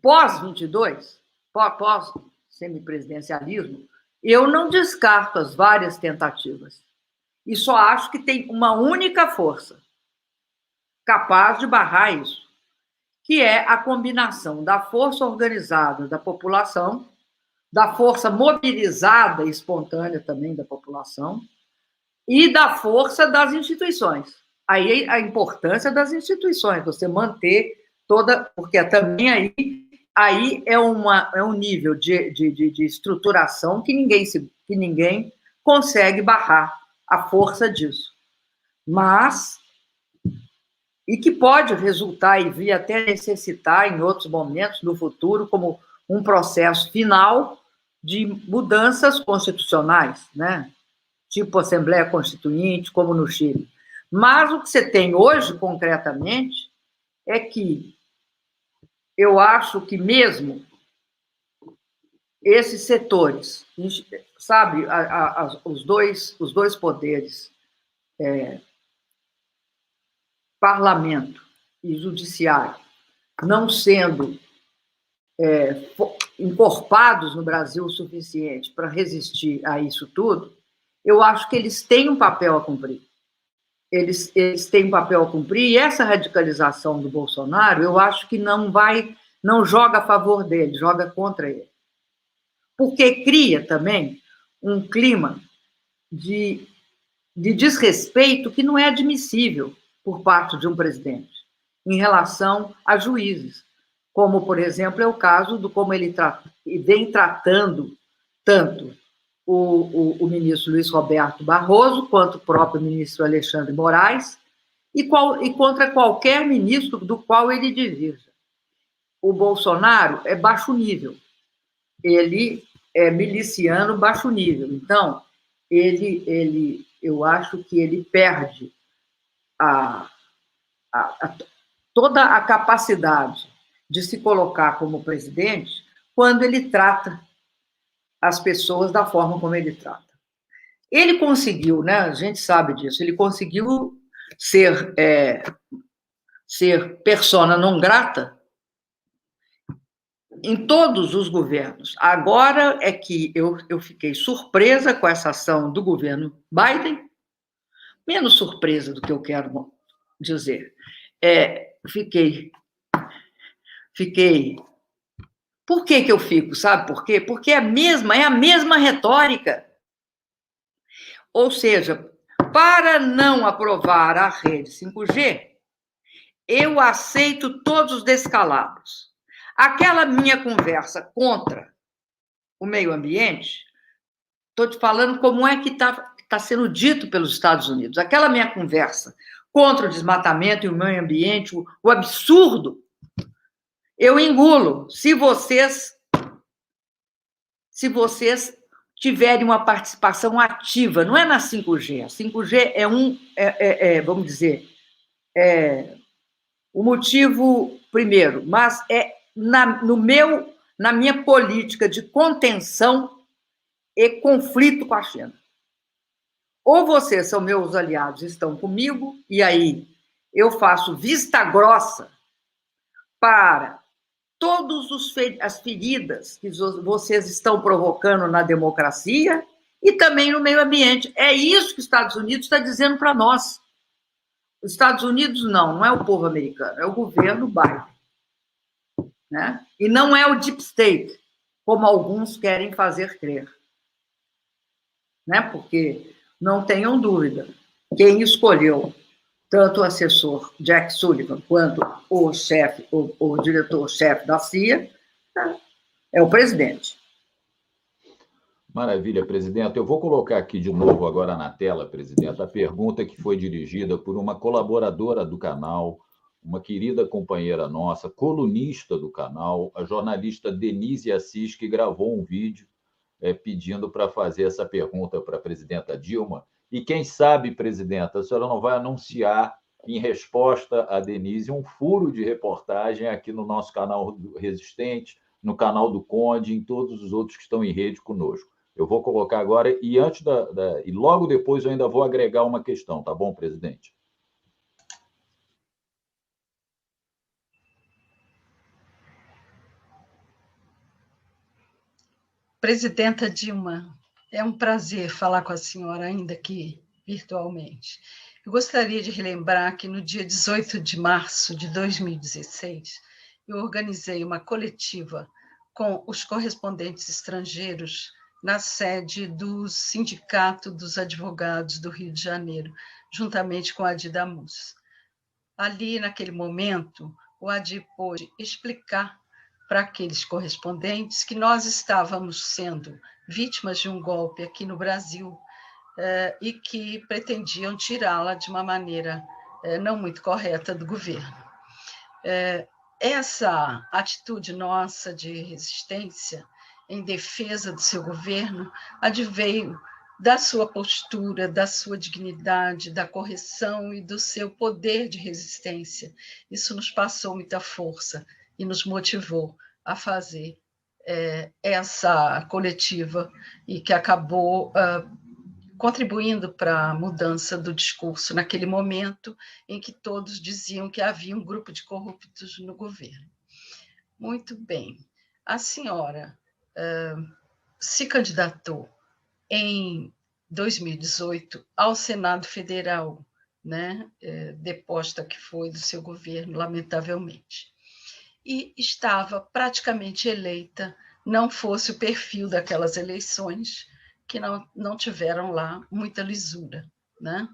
[SPEAKER 2] pós-22, pós-semipresidencialismo, eu não descarto as várias tentativas. E só acho que tem uma única força capaz de barrar isso, que é a combinação da força organizada da população, da força mobilizada e espontânea também da população, e da força das instituições. Aí a importância das instituições, você manter toda, porque também aí é um nível de estruturação que ninguém consegue barrar a força disso. Mas, e que pode resultar e vir até necessitar, em outros momentos, no futuro, como um processo final de mudanças constitucionais, né? Tipo Assembleia Constituinte, como no Chile. Mas o que você tem hoje, concretamente, é que eu acho que mesmo esses setores, sabe, os dois poderes, parlamento e judiciário, não sendo encorpados no Brasil o suficiente para resistir a isso tudo, eu acho que eles têm um papel a cumprir. Eles têm um papel a cumprir, e essa radicalização do Bolsonaro, eu acho que não joga a favor dele, joga contra ele. Porque cria também um clima de desrespeito que não é admissível por parte de um presidente em relação a juízes, como, por exemplo, é o caso do como ele vem tratando tanto o ministro Luiz Roberto Barroso, quanto o próprio ministro Alexandre de Moraes, e contra qualquer ministro do qual ele divirja. O Bolsonaro é baixo nível, ele é miliciano baixo nível, então, eu acho que ele perde toda a capacidade de se colocar como presidente quando ele trata as pessoas da forma como ele trata. Ele conseguiu, né? A gente sabe disso, ele conseguiu ser persona non grata em todos os governos. Agora é que eu fiquei surpresa com essa ação do governo Biden, menos surpresa do que eu quero dizer. Fiquei. Por que eu fico? Sabe por quê? Porque é a mesma retórica. Ou seja, para não aprovar a rede 5G, eu aceito todos os descalabros. Aquela minha conversa contra o meio ambiente, estou te falando como é que está sendo dito pelos Estados Unidos. Aquela minha conversa contra o desmatamento e o meio ambiente, o absurdo, eu engulo se vocês tiverem uma participação ativa. Não é na 5G. A 5G vamos dizer, o motivo primeiro, mas na minha política de contenção e conflito com a China. Ou vocês são meus aliados, estão comigo, e aí eu faço vista grossa para todas as feridas que vocês estão provocando na democracia e também no meio ambiente. É isso que os Estados Unidos está dizendo para nós. Os Estados Unidos não é o povo americano, é o governo Biden. Né? E não é o Deep State, como alguns querem fazer crer. Né? Porque, não tenham dúvida, quem escolheu tanto o assessor Jack Sullivan quanto o diretor-chefe da CIA é o presidente.
[SPEAKER 1] Maravilha, presidente. Eu vou colocar aqui de novo agora na tela, presidente, a pergunta que foi dirigida por uma colaboradora do canal, uma querida companheira nossa, colunista do canal, a jornalista Denise Assis, que gravou um vídeo pedindo para fazer essa pergunta para a presidenta Dilma. E quem sabe, presidenta, a senhora não vai anunciar, em resposta a Denise, um furo de reportagem aqui no nosso canal do Resistente, no canal do Conde, em todos os outros que estão em rede conosco. Eu vou colocar agora, e e logo depois eu ainda vou agregar uma questão, tá bom, presidente?
[SPEAKER 5] Presidenta Dilma, é um prazer falar com a senhora, ainda aqui virtualmente. Eu gostaria de relembrar que no dia 18 de março de 2016, eu organizei uma coletiva com os correspondentes estrangeiros na sede do Sindicato dos Advogados do Rio de Janeiro, juntamente com a Adidamus. Ali, naquele momento, o Adi pôde explicar para aqueles correspondentes que nós estávamos sendo vítimas de um golpe aqui no Brasil e que pretendiam tirá-la de uma maneira não muito correta do governo. Essa atitude nossa de resistência em defesa do seu governo adveio da sua postura, da sua dignidade, da correção e do seu poder de resistência. Isso nos passou muita força e nos motivou a fazer essa coletiva e que acabou contribuindo para a mudança do discurso naquele momento em que todos diziam que havia um grupo de corruptos no governo. Muito bem. A senhora se candidatou em 2018 ao Senado Federal, né, deposta que foi do seu governo, lamentavelmente. E estava praticamente eleita, não fosse o perfil daquelas eleições, que não tiveram lá muita lisura. Né?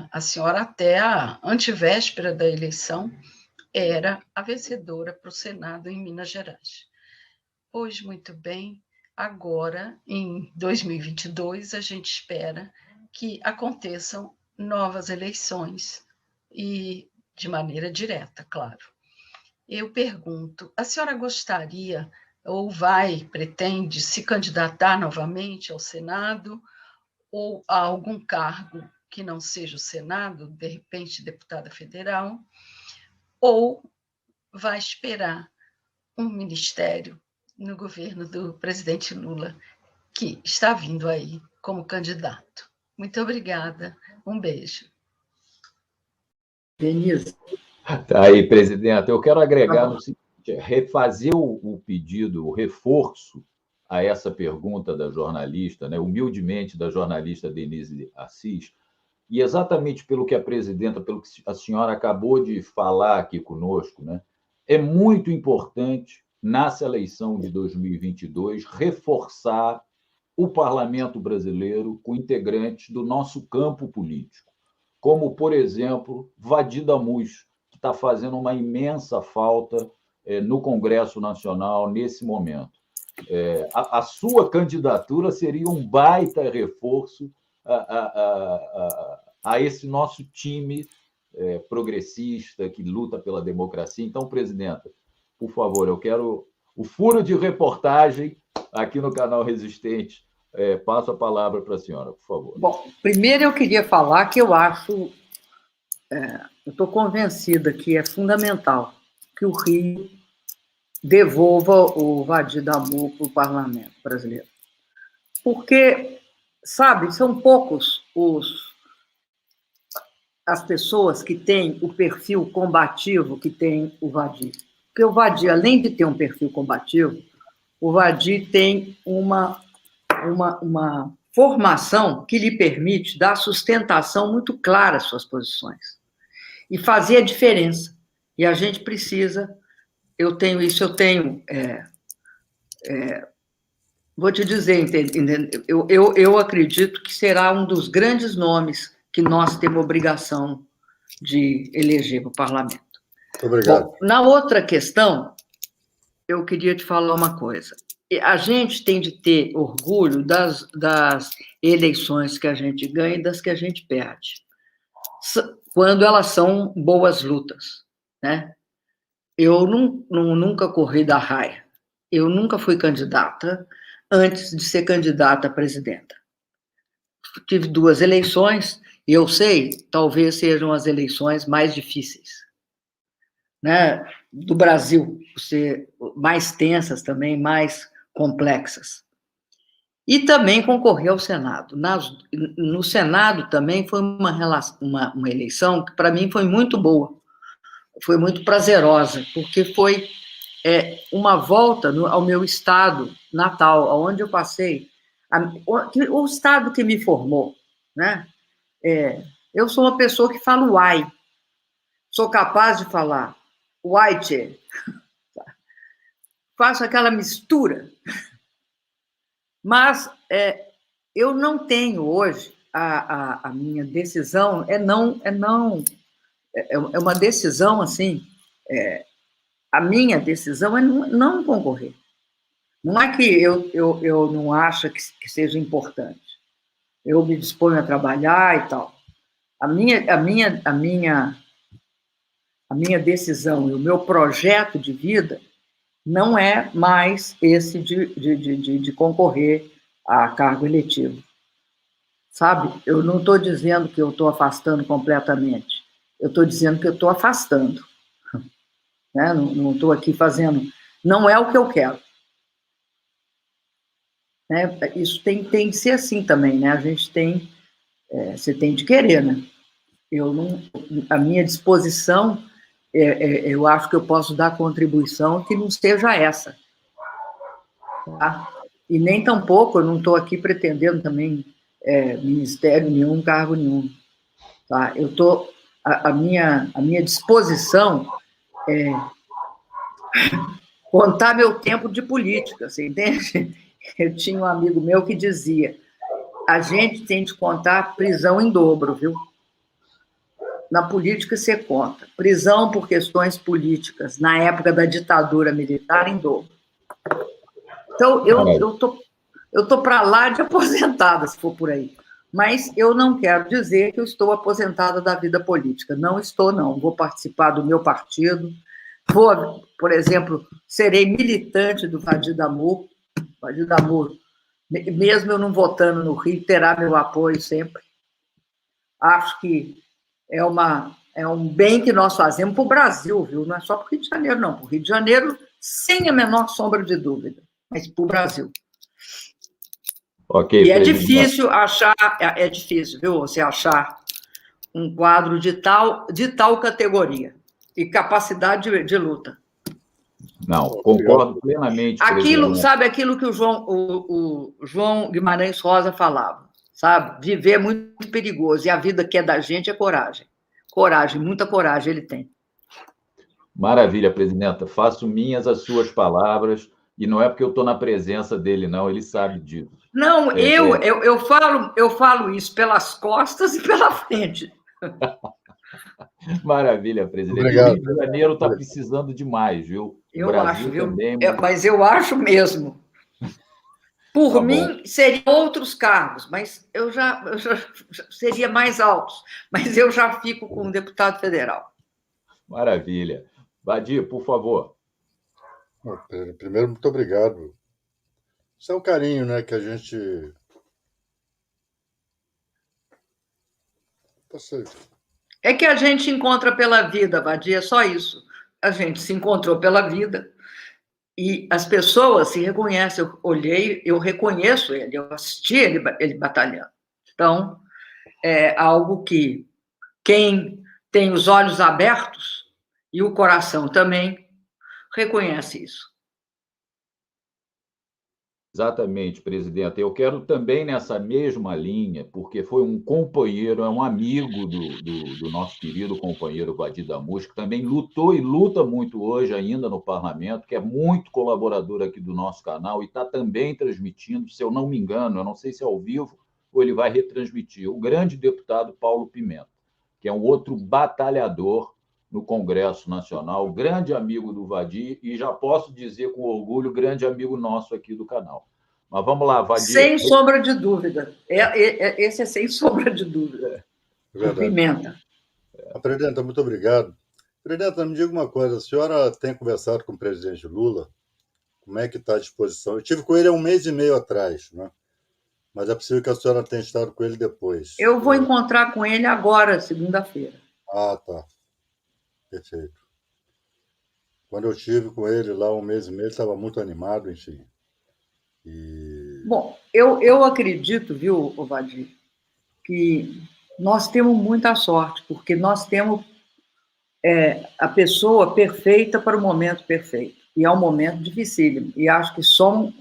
[SPEAKER 5] A senhora, até a antevéspera da eleição, era a vencedora para o Senado em Minas Gerais. Pois, muito bem, agora, em 2022, a gente espera que aconteçam novas eleições, e de maneira direta, claro. Eu pergunto, a senhora gostaria ou pretende se candidatar novamente ao Senado ou a algum cargo que não seja o Senado, de repente deputada federal, ou vai esperar um ministério no governo do presidente Lula, que está vindo aí como candidato. Muito obrigada. Um beijo.
[SPEAKER 2] Denise.
[SPEAKER 1] Tá aí, presidente. Eu quero agregar no seguinte, refazer o pedido, o reforço a essa pergunta da jornalista, né, humildemente da jornalista Denise Assis, e exatamente pelo que a presidenta, pelo que a senhora acabou de falar aqui conosco, né, é muito importante, nessa eleição de 2022, reforçar o parlamento brasileiro com integrantes do nosso campo político, como, por exemplo, Vadi Damus, que está fazendo uma imensa falta no Congresso Nacional nesse momento. A sua candidatura seria um baita reforço a esse nosso time progressista que luta pela democracia. Então, presidenta, por favor, eu quero o furo de reportagem aqui no canal Resistente. Passo a palavra para a senhora, por favor.
[SPEAKER 2] Bom, primeiro eu queria falar que eu acho, eu estou convencida que é fundamental que o Rio devolva o Vadi Damus para o parlamento brasileiro. Porque, sabe, são poucos as pessoas que têm o perfil combativo que tem o Vadi. Porque o Vadi, além de ter um perfil combativo, o Vadi tem uma formação que lhe permite dar sustentação muito clara às suas posições e fazer a diferença. E a gente precisa, eu tenho isso, vou te dizer, eu acredito que será um dos grandes nomes que nós temos obrigação de eleger para o parlamento.
[SPEAKER 3] Muito obrigado.
[SPEAKER 2] Bom, na outra questão, eu queria te falar uma coisa. A gente tem de ter orgulho das eleições que a gente ganha e das que a gente perde, quando elas são boas lutas, né? Eu nunca corri da raia. Eu nunca fui candidata antes de ser candidata a presidenta. Tive 2 eleições e eu sei, talvez sejam as eleições mais difíceis, né, do Brasil, ser mais tensas também, mais complexas. E também concorri ao Senado. No Senado também foi uma eleição que, para mim, foi muito boa, foi muito prazerosa, porque foi uma volta ao meu estado natal, onde eu passei, o estado que me formou, né? Eu sou uma pessoa que fala uai, sou capaz de falar uai, tchê, faço aquela mistura, mas eu não tenho hoje, a minha decisão é uma decisão assim, a minha decisão é não concorrer. Não é que eu não acho que seja importante. Eu me disponho a trabalhar e tal. A minha decisão e o meu projeto de vida não é mais esse de concorrer a cargo eletivo. Sabe? Eu não estou dizendo que eu estou afastando completamente. Eu estou dizendo que eu estou afastando. Né? Não estou aqui fazendo... Não é o que eu quero. Né? Isso tem de ser assim também, né? A gente tem... você tem de querer, né? A minha disposição, eu acho que eu posso dar contribuição que não seja essa. Tá? E nem tampouco, eu não estou aqui pretendendo também ministério nenhum, cargo nenhum. Tá? A minha disposição é contar meu tempo de política, você entende? Eu tinha um amigo meu que dizia, a gente tem de contar prisão em dobro, viu? Na política você conta. Prisão por questões políticas, na época da ditadura militar, em dobro. Então, eu tô para lá de aposentada, se for por aí. Mas eu não quero dizer que eu estou aposentada da vida política. Não estou, não. Vou participar do meu partido. Vou, por exemplo, serei militante do Vadi Damus. Vadi Damus, mesmo eu não votando no Rio, terá meu apoio sempre. Acho que é uma É um bem que nós fazemos para o Brasil, viu? Não é só para o Rio de Janeiro, não. Para o Rio de Janeiro, sem a menor sombra de dúvida, mas para o Brasil.
[SPEAKER 1] Ok,
[SPEAKER 2] e é
[SPEAKER 1] presidente.
[SPEAKER 2] difícil achar, é difícil, viu? Você achar um quadro de tal categoria e capacidade de luta.
[SPEAKER 1] Não, concordo plenamente, presidente.
[SPEAKER 2] Sabe aquilo que o João Guimarães Rosa falava, sabe? Viver é muito perigoso e a vida que é da gente é coragem. Coragem, muita coragem ele tem.
[SPEAKER 1] Maravilha, presidenta. Faço minhas as suas palavras, e não é porque eu estou na presença dele, não, ele sabe disso.
[SPEAKER 2] Não, eu falo isso pelas costas e pela frente.
[SPEAKER 1] Maravilha, presidente.
[SPEAKER 3] Obrigado.
[SPEAKER 1] O Rio de Janeiro está precisando demais, viu? O Brasil
[SPEAKER 2] acho, viu?
[SPEAKER 1] também.
[SPEAKER 2] Mas eu acho mesmo. Por
[SPEAKER 1] Tá
[SPEAKER 2] mim,
[SPEAKER 1] bom.
[SPEAKER 2] seriam outros cargos, mas eu já seria mais altos, mas eu já fico com o deputado federal.
[SPEAKER 1] Maravilha. Badia, por favor.
[SPEAKER 3] Primeiro, muito obrigado. Isso é um carinho, né, que a gente... Tá certo.
[SPEAKER 2] É que a gente encontra pela vida, Badia, só isso. A gente se encontrou pela vida e as pessoas se reconhecem. Eu olhei, eu reconheço ele, eu assisti ele batalhando. Então, é algo que quem tem os olhos abertos e o coração também reconhece isso.
[SPEAKER 1] Exatamente, presidente. Eu quero também nessa mesma linha, porque foi um companheiro, é um amigo do nosso querido companheiro Vadir Damus, que também lutou e luta muito hoje ainda no parlamento, que é muito colaborador aqui do nosso canal e está também transmitindo, se eu não me engano, eu não sei se é ao vivo ou ele vai retransmitir, o grande deputado Paulo Pimenta, que é um outro batalhador no Congresso Nacional, grande amigo do Vadir, e já posso dizer com orgulho, grande amigo nosso aqui do canal. Mas vamos lá, Vadir.
[SPEAKER 2] Sem sombra de dúvida. Esse é sem sombra de dúvida.
[SPEAKER 3] É
[SPEAKER 2] Pimenta.
[SPEAKER 3] Presidenta, muito obrigado. Presidenta, me diga uma coisa, a senhora tem conversado com o presidente Lula? Como é que está a disposição? Eu tive com ele há 1 mês e meio atrás, né? Mas é possível que a senhora tenha estado com ele depois.
[SPEAKER 2] Eu vou encontrar com ele agora, segunda-feira.
[SPEAKER 3] Ah, tá. Perfeito. Quando eu estive com ele lá 1 mês e meio, ele estava muito animado, enfim.
[SPEAKER 2] Bom, eu acredito, viu, Vadir, que nós temos muita sorte, porque nós temos a pessoa perfeita para o momento perfeito. E é um momento dificílimo. E acho que só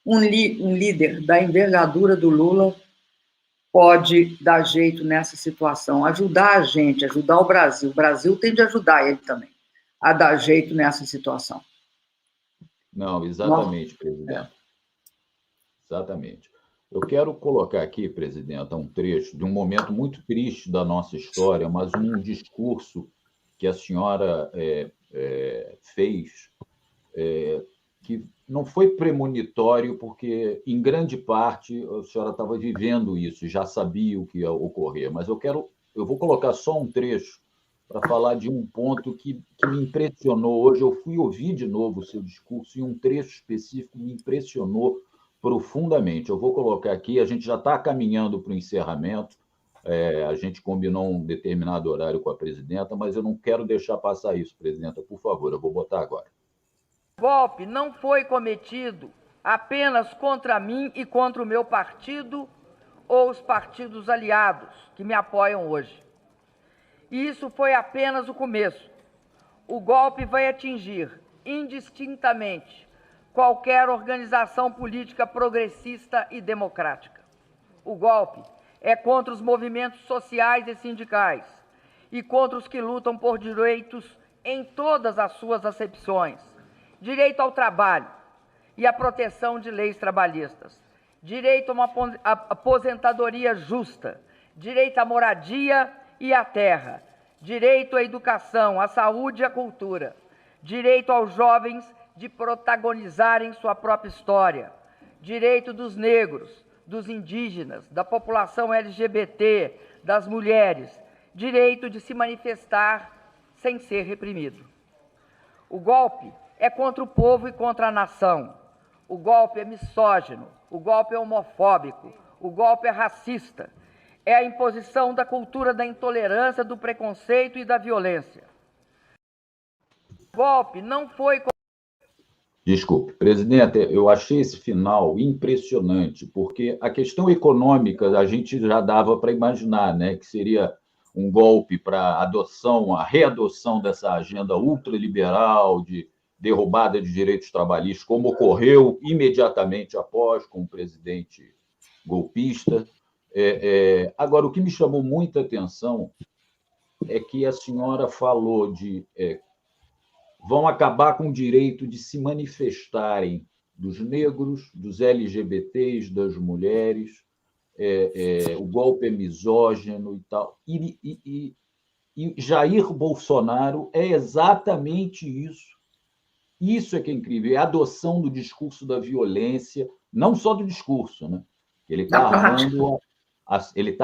[SPEAKER 2] um líder da envergadura do Lula pode dar jeito nessa situação, ajudar a gente, ajudar o Brasil. O Brasil tem de ajudar ele também a dar jeito nessa situação.
[SPEAKER 1] Não, exatamente, presidente. Exatamente. Eu quero colocar aqui, presidenta, um trecho de um momento muito triste da nossa história, mas um discurso que a senhora fez, que não foi premonitório, porque, em grande parte, a senhora estava vivendo isso, já sabia o que ia ocorrer, mas eu vou colocar só um trecho para falar de um ponto que me impressionou. Hoje eu fui ouvir de novo o seu discurso e um trecho específico me impressionou profundamente. Eu vou colocar aqui, a gente já está caminhando para o encerramento, a gente combinou um determinado horário com a presidenta, mas eu não quero deixar passar isso, presidenta, por favor, eu vou botar agora.
[SPEAKER 6] O golpe não foi cometido apenas contra mim e contra o meu partido ou os partidos aliados que me apoiam hoje. E isso foi apenas o começo. O golpe vai atingir indistintamente qualquer organização política progressista e democrática. O golpe é contra os movimentos sociais e sindicais e contra os que lutam por direitos em todas as suas acepções. Direito ao trabalho e à proteção de leis trabalhistas. Direito a uma aposentadoria justa. Direito à moradia e à terra. Direito à educação, à saúde e à cultura. Direito aos jovens de protagonizarem sua própria história. Direito dos negros, dos indígenas, da população LGBT, das mulheres. Direito de se manifestar sem ser reprimido. O golpe é contra o povo e contra a nação. O golpe é misógino, o golpe é homofóbico, o golpe é racista. é a imposição da cultura da intolerância, do preconceito e da violência. O golpe não foi...
[SPEAKER 1] Desculpe, presidente, eu achei esse final impressionante, porque a questão econômica a gente já dava para imaginar, né, que seria um golpe para a readoção dessa agenda ultraliberal de derrubada de direitos trabalhistas, como ocorreu imediatamente após com o presidente golpista. Agora, o que me chamou muita atenção é que a senhora falou de vão acabar com o direito de se manifestarem dos negros, dos LGBTs, das mulheres, o golpe é misógino e tal. E Jair Bolsonaro é exatamente isso. Isso é que é incrível, é a adoção do discurso da violência, não só do discurso, né? Ele está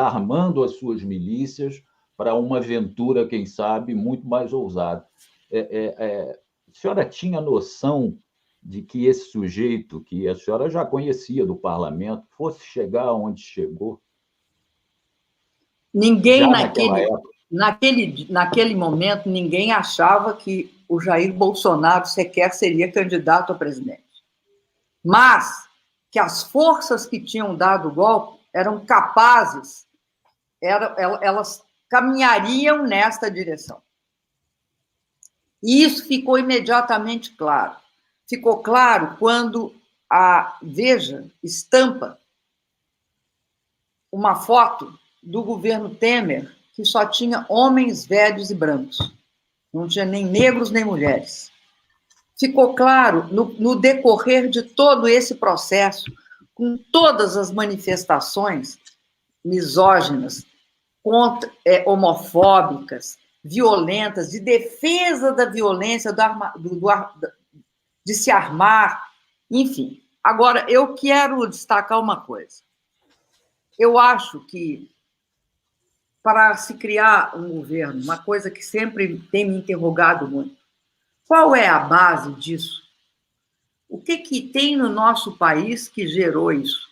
[SPEAKER 1] armando as suas milícias para uma aventura, quem sabe, muito mais ousada. A senhora tinha noção de que esse sujeito, que a senhora já conhecia do parlamento, fosse chegar onde chegou?
[SPEAKER 2] Ninguém naquele momento, ninguém achava que o Jair Bolsonaro sequer seria candidato a presidente. Mas que as forças que tinham dado o golpe eram capazes, elas caminhariam nesta direção. E isso ficou imediatamente claro. Ficou claro quando a Veja estampa uma foto do governo Temer que só tinha homens velhos e brancos. Não tinha nem negros nem mulheres. Ficou claro no decorrer de todo esse processo, com todas as manifestações misóginas, homofóbicas, violentas, de defesa da violência, de se armar, enfim. Agora, eu quero destacar uma coisa. Eu acho que, para se criar um governo, uma coisa que sempre tem me interrogado muito, qual é a base disso? O que tem no nosso país que gerou isso?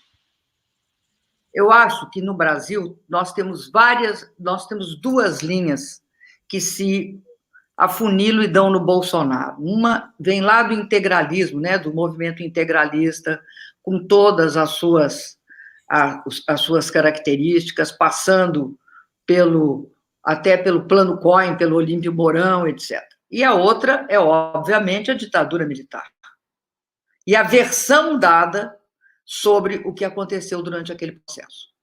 [SPEAKER 2] Eu acho que no Brasil nós temos duas linhas que se afunilam e dão no Bolsonaro. Uma vem lá do integralismo, né, do movimento integralista, com todas as suas características, passando até pelo Plano Cohen, pelo Olímpio Mourão, etc. E a outra é, obviamente, a ditadura militar. E a versão dada sobre o que aconteceu durante aquele processo.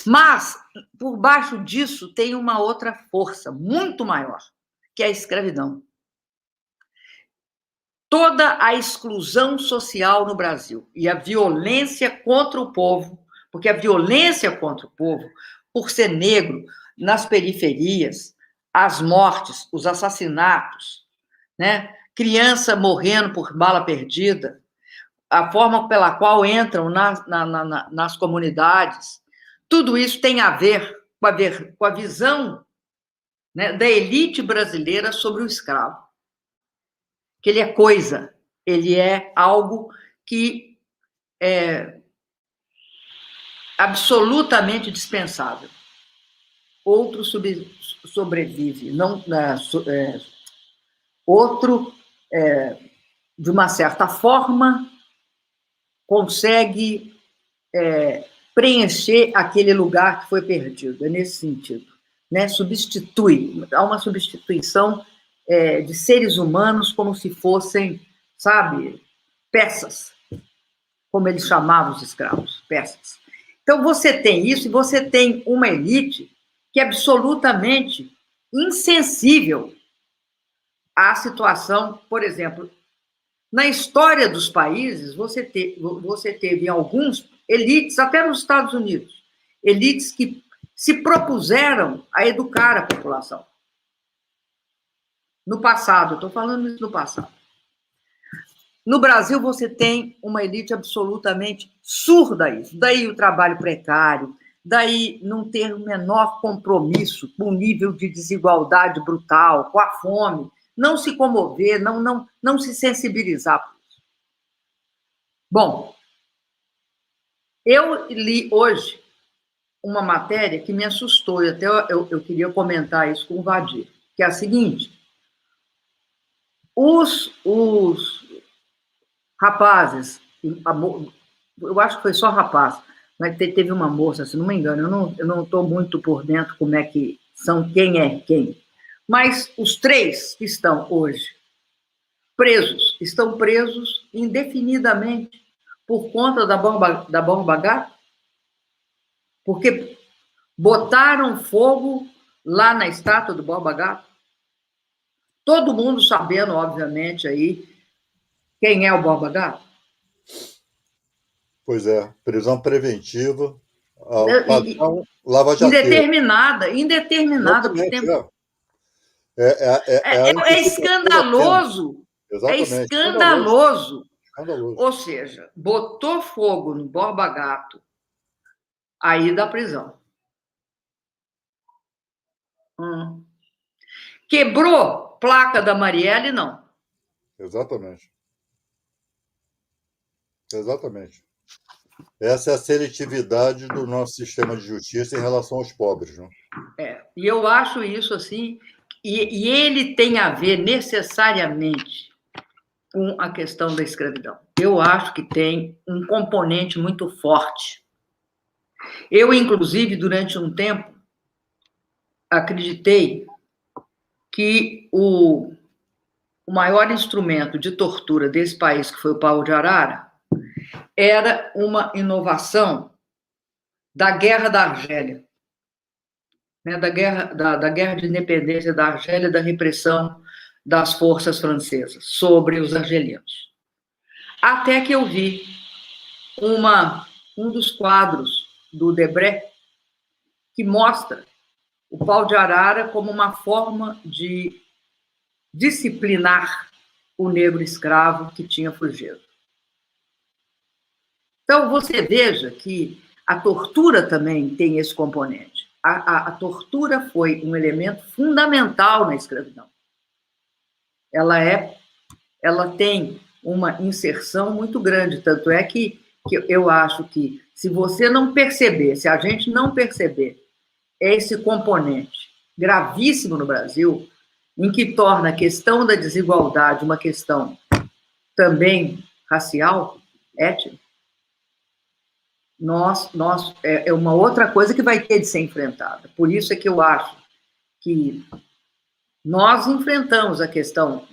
[SPEAKER 2] Mas, por baixo disso, tem uma outra força muito maior, que é a escravidão. Toda a exclusão social no Brasil e a violência contra o povo, porque a violência contra o povo, por ser negro, nas periferias, as mortes, os assassinatos, né? Criança morrendo por bala perdida, a forma pela qual entram nas comunidades, tudo isso tem a ver com a visão, né, da elite brasileira sobre o escravo. Que ele é coisa, ele é algo que é absolutamente dispensável. Outro sobrevive, outro, de uma certa forma, consegue preencher aquele lugar que foi perdido. É nesse sentido, né? Há uma substituição de seres humanos como se fossem, sabe, peças, como eles chamavam os escravos, peças. Então, você tem isso, e você tem uma elite que é absolutamente insensível à situação. Por exemplo, na história dos países, você teve alguns elites, até nos Estados Unidos, elites que se propuseram a educar a população. No passado, estou falando isso no passado. No Brasil, você tem uma elite absolutamente surda a isso. Daí o trabalho precário, daí não ter o menor compromisso com o nível de desigualdade brutal, com a fome, não se comover, não se sensibilizar por isso. Bom, eu li hoje uma matéria que me assustou, e até eu queria comentar isso com o Vadir, que é a seguinte: os rapazes, eu acho que foi só rapaz, mas teve uma moça, se não me engano, eu não estou muito por dentro como é que são, quem é quem, mas os 3 que estão hoje presos, estão presos indefinidamente por conta da Borba Gato, porque botaram fogo lá na estátua do Borba Gato. Todo mundo sabendo, obviamente, aí quem é o Borba Gato.
[SPEAKER 3] Pois é, prisão preventiva, padrão lava-jateiro.
[SPEAKER 2] Indeterminada.
[SPEAKER 3] Exatamente, é a
[SPEAKER 2] É escandaloso. É
[SPEAKER 3] Exatamente.
[SPEAKER 2] escandaloso.
[SPEAKER 3] Escandaloso.
[SPEAKER 2] Ou seja, botou fogo no Borba Gato, aí da prisão. Quebrou placa da Marielle, não.
[SPEAKER 3] Exatamente. Exatamente. Essa é a seletividade do nosso sistema de justiça em relação aos pobres, né?
[SPEAKER 2] E eu acho isso assim, e ele tem a ver necessariamente com a questão da escravidão. Eu acho que tem um componente muito forte. Eu, inclusive, durante um tempo, acreditei que o maior instrumento de tortura desse país, que foi o pau de arara, era uma inovação da Guerra da Argélia, né, da guerra de independência da Argélia, da repressão das forças francesas sobre os argelinos. Até que eu vi um dos quadros do Debré que mostra o pau de arara como uma forma de disciplinar o negro escravo que tinha fugido. Então, você veja que a tortura também tem esse componente. A tortura foi um elemento fundamental na escravidão. Ela tem uma inserção muito grande, tanto é que eu acho que se você não perceber, se a gente não perceber esse componente gravíssimo no Brasil, em que torna a questão da desigualdade uma questão também racial, étnica, é uma outra coisa que vai ter de ser enfrentada. Por isso é que eu acho que nós enfrentamos a questão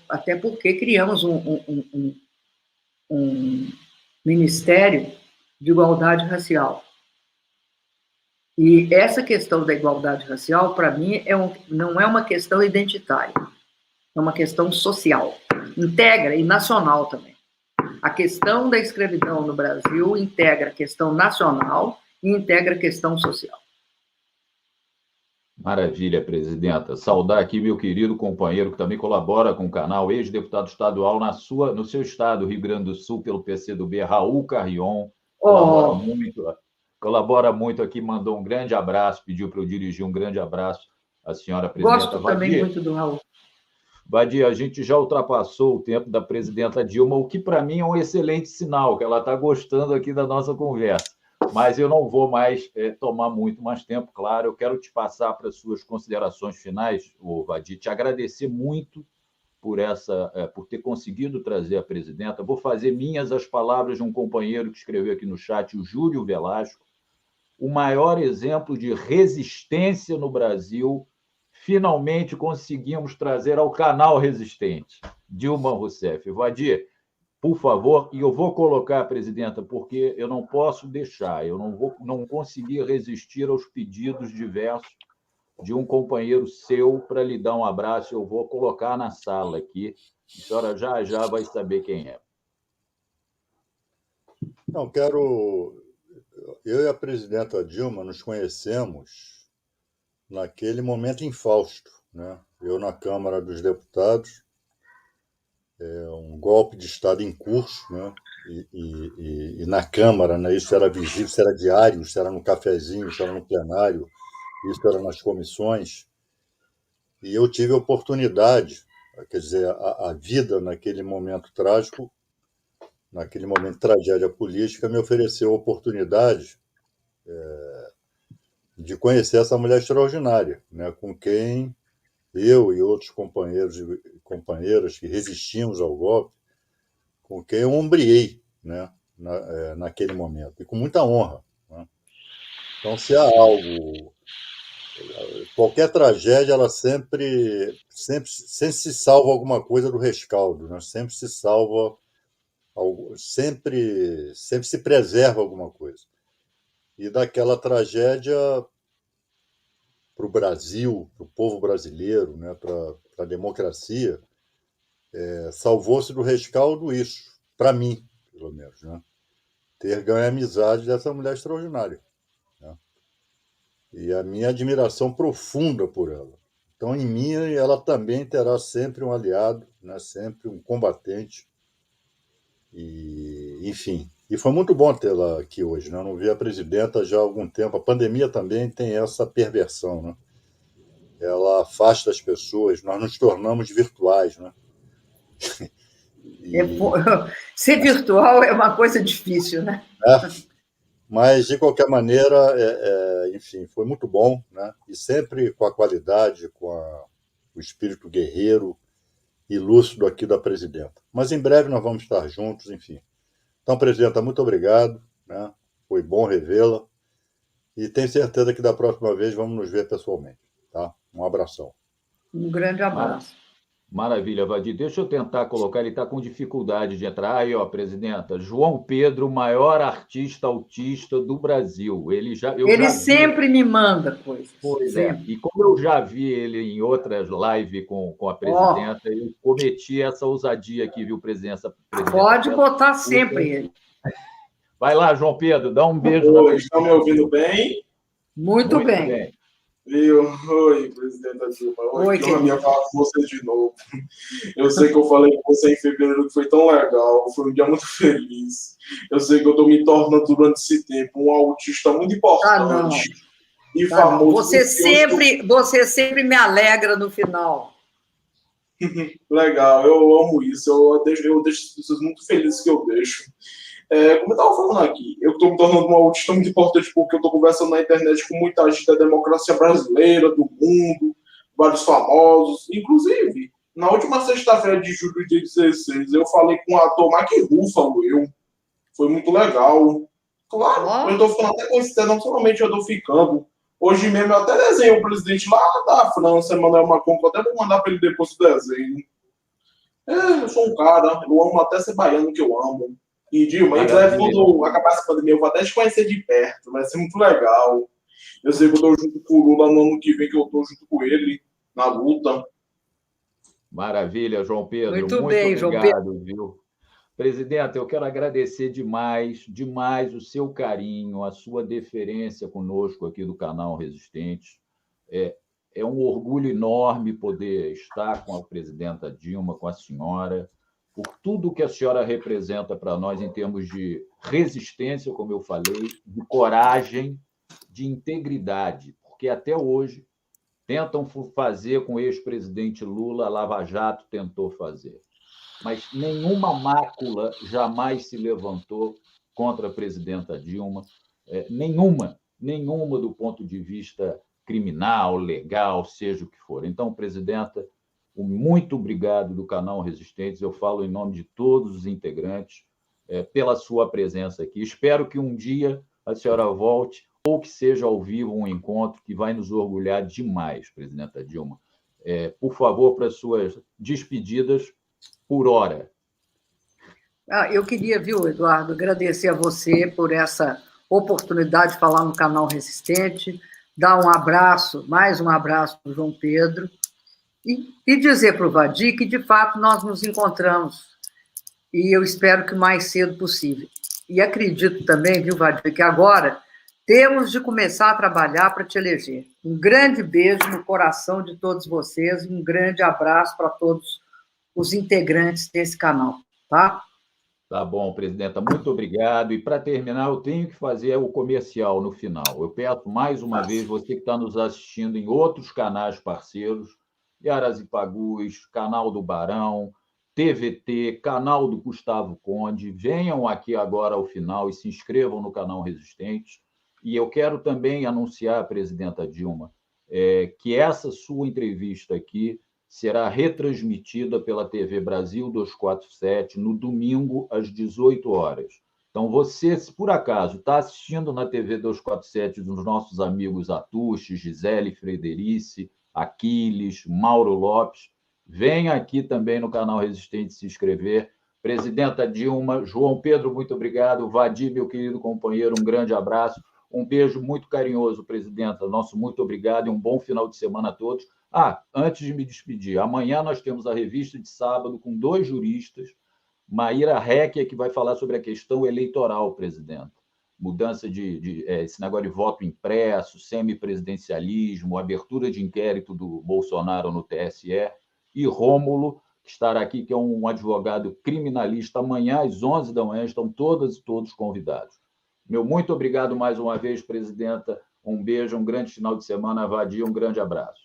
[SPEAKER 2] até porque criamos um Ministério de Igualdade Racial. E essa questão da igualdade racial, para mim, não é uma questão identitária, é uma questão social, integra e nacional também. A questão da escravidão no Brasil integra a questão nacional e integra a questão social.
[SPEAKER 1] Maravilha, presidenta. Saudar aqui meu querido companheiro que também colabora com o canal, ex-deputado estadual no seu estado, Rio Grande do Sul, pelo PCdoB, Raul Carrion. Colabora muito aqui, mandou um grande abraço, pediu para eu dirigir um grande abraço à senhora presidenta.
[SPEAKER 2] Gosto também muito do Raul.
[SPEAKER 1] Vadir, a gente já ultrapassou o tempo da presidenta Dilma, o que para mim é um excelente sinal, que ela está gostando aqui da nossa conversa. Mas eu não vou mais tomar muito mais tempo, claro. Eu quero te passar para as suas considerações finais, Vadir, te agradecer muito por ter conseguido trazer a presidenta. Vou fazer minhas as palavras de um companheiro que escreveu aqui no chat, o Júlio Velasco. O maior exemplo de resistência no Brasil, finalmente conseguimos trazer ao canal Resistente, Dilma Rousseff. Vadir, por favor, e eu vou colocar, presidenta, porque eu não posso deixar, eu não consegui resistir aos pedidos diversos de um companheiro seu para lhe dar um abraço, eu vou colocar na sala aqui, a senhora já vai saber quem é.
[SPEAKER 3] Não, eu e a presidenta Dilma nos conhecemos naquele momento infausto, né? Eu na Câmara dos Deputados, um golpe de Estado em curso, né? E na Câmara, né? Isso era visível, isso era diário, isso era no cafezinho, isso era no plenário, isso era nas comissões. E eu tive a oportunidade, quer dizer, a vida naquele momento trágico naquele momento de tragédia política, me ofereceu a oportunidade de conhecer essa mulher extraordinária, né, com quem eu e outros companheiros e companheiras que resistimos ao golpe, com quem eu ombreei, né, naquele momento, e com muita honra. Né? Então, se há algo, qualquer tragédia, ela sempre se salva alguma coisa do rescaldo, né? Sempre se salva, sempre se preserva alguma coisa. E daquela tragédia, para o Brasil, para o povo brasileiro, né, para a democracia, salvou-se do rescaldo isso, para mim, pelo menos, né? Ter ganho a amizade dessa mulher extraordinária, né? E a minha admiração profunda por ela. Então, em mim, ela também terá sempre um aliado, né? Sempre um combatente. E, enfim, e foi muito bom tê-la aqui hoje, né? Eu não vi a presidenta já há algum tempo. A pandemia também tem essa perversão, né? Ela afasta as pessoas, nós nos tornamos virtuais, né?
[SPEAKER 2] Ser virtual é uma coisa difícil, né?
[SPEAKER 3] Mas, de qualquer maneira, enfim, foi muito bom, né? E sempre com a qualidade, com o espírito guerreiro e lúcido aqui da presidenta. Mas em breve nós vamos estar juntos, enfim. Então, presidenta, muito obrigado, né? Foi bom revê-la e tenho certeza que da próxima vez vamos nos ver pessoalmente, tá? Um abração.
[SPEAKER 2] Um grande abraço.
[SPEAKER 1] Maravilha, Vadir. Deixa eu tentar colocar, ele está com dificuldade de entrar. Aí, ó, presidenta, João Pedro, o maior artista autista do Brasil. Ele
[SPEAKER 2] sempre me manda coisas.
[SPEAKER 1] Pois é. E como eu já vi ele em outras lives com a presidenta, eu cometi essa ousadia aqui, viu, presidenta?
[SPEAKER 2] Pode botar sempre ele.
[SPEAKER 1] Vai lá, João Pedro, dá um beijo.
[SPEAKER 7] Oi, estão me ouvindo bem?
[SPEAKER 2] Muito bem.
[SPEAKER 7] Oi, presidenta Dilma. Oi, que honra falar com você de novo. Eu sei que eu falei com você em fevereiro que foi tão legal, foi um dia muito feliz. Eu sei que eu estou me tornando durante esse tempo um autista muito importante e famoso.
[SPEAKER 2] Você sempre me alegra no final.
[SPEAKER 7] Legal, eu amo isso. Eu deixo as pessoas muito felizes que eu deixo. Como eu estava falando aqui, eu estou me tornando um autista muito importante porque eu estou conversando na internet com muita gente da democracia brasileira, do mundo, vários famosos. Inclusive, na última sexta-feira de julho de 2016, eu falei com o ator Mark Ruffalo. Foi muito legal. Claro, eu estou ficando até conhecido, não somente eu estou ficando. Hoje mesmo eu até desenhei o presidente lá da França, Emmanuel Macron, que eu até vou mandar para ele depois o desenho. Eu sou um cara, eu amo até ser baiano, que eu amo. E, Dilma, quando acabar essa pandemia, eu vou até te conhecer de perto, vai ser muito legal. Eu sei que eu estou junto com o Lula no ano que vem, que eu estou junto com ele na luta.
[SPEAKER 1] Maravilha, João Pedro.
[SPEAKER 2] Muito bem,
[SPEAKER 1] obrigado,
[SPEAKER 2] João Pedro.
[SPEAKER 1] Viu? Presidente, eu quero agradecer demais o seu carinho, a sua deferência conosco aqui do canal Resistentes. É um orgulho enorme poder estar com a presidenta Dilma, com a senhora, por tudo que a senhora representa para nós em termos de resistência, como eu falei, de coragem, de integridade, porque até hoje tentam fazer com o ex-presidente Lula, a Lava Jato tentou fazer. Mas nenhuma mácula jamais se levantou contra a presidenta Dilma, nenhuma do ponto de vista criminal, legal, seja o que for. Então, presidenta, muito obrigado do canal Resistentes, eu falo em nome de todos os integrantes, pela sua presença aqui. Espero que um dia a senhora volte, ou que seja ao vivo um encontro que vai nos orgulhar demais, presidenta Dilma. Por favor, para as suas despedidas, por hora.
[SPEAKER 2] Eu queria, viu, Eduardo, agradecer a você por essa oportunidade de falar no canal Resistente, dar um abraço, mais um abraço para o João Pedro, e dizer para o Vadir que, de fato, nós nos encontramos, e eu espero que o mais cedo possível. E acredito também, viu, Vadir, que agora temos de começar a trabalhar para te eleger. Um grande beijo no coração de todos vocês, um grande abraço para todos os integrantes desse canal, tá?
[SPEAKER 1] Tá bom, presidenta, muito obrigado. E, para terminar, eu tenho que fazer o comercial no final. Eu peço mais uma vez, você que está nos assistindo em outros canais parceiros, Arazipagus, Canal do Barão, TVT, canal do Gustavo Conde. Venham aqui agora ao final e se inscrevam no canal Resistentes. E eu quero também anunciar, presidenta Dilma, que essa sua entrevista aqui será retransmitida pela TV Brasil 247 no domingo, às 18 horas. Então, você, se por acaso está assistindo na TV 247 dos nossos amigos Atushi, Gisele Frederici, Aquiles, Mauro Lopes, venha aqui também no canal Resistente se inscrever. Presidenta Dilma, João Pedro, muito obrigado. Vadir, meu querido companheiro, um grande abraço. Um beijo muito carinhoso, presidenta. Nosso muito obrigado e um bom final de semana a todos. Antes de me despedir, amanhã nós temos a revista de sábado com 2 juristas, Maíra Recker, que vai falar sobre a questão eleitoral, presidenta. Mudança esse negócio de voto impresso, semipresidencialismo, abertura de inquérito do Bolsonaro no TSE, e Rômulo, que estará aqui, que é um advogado criminalista. Amanhã, às 11 da manhã, estão todas e todos convidados. Meu muito obrigado mais uma vez, presidenta. Um beijo, um grande final de semana. Vadir, um grande abraço.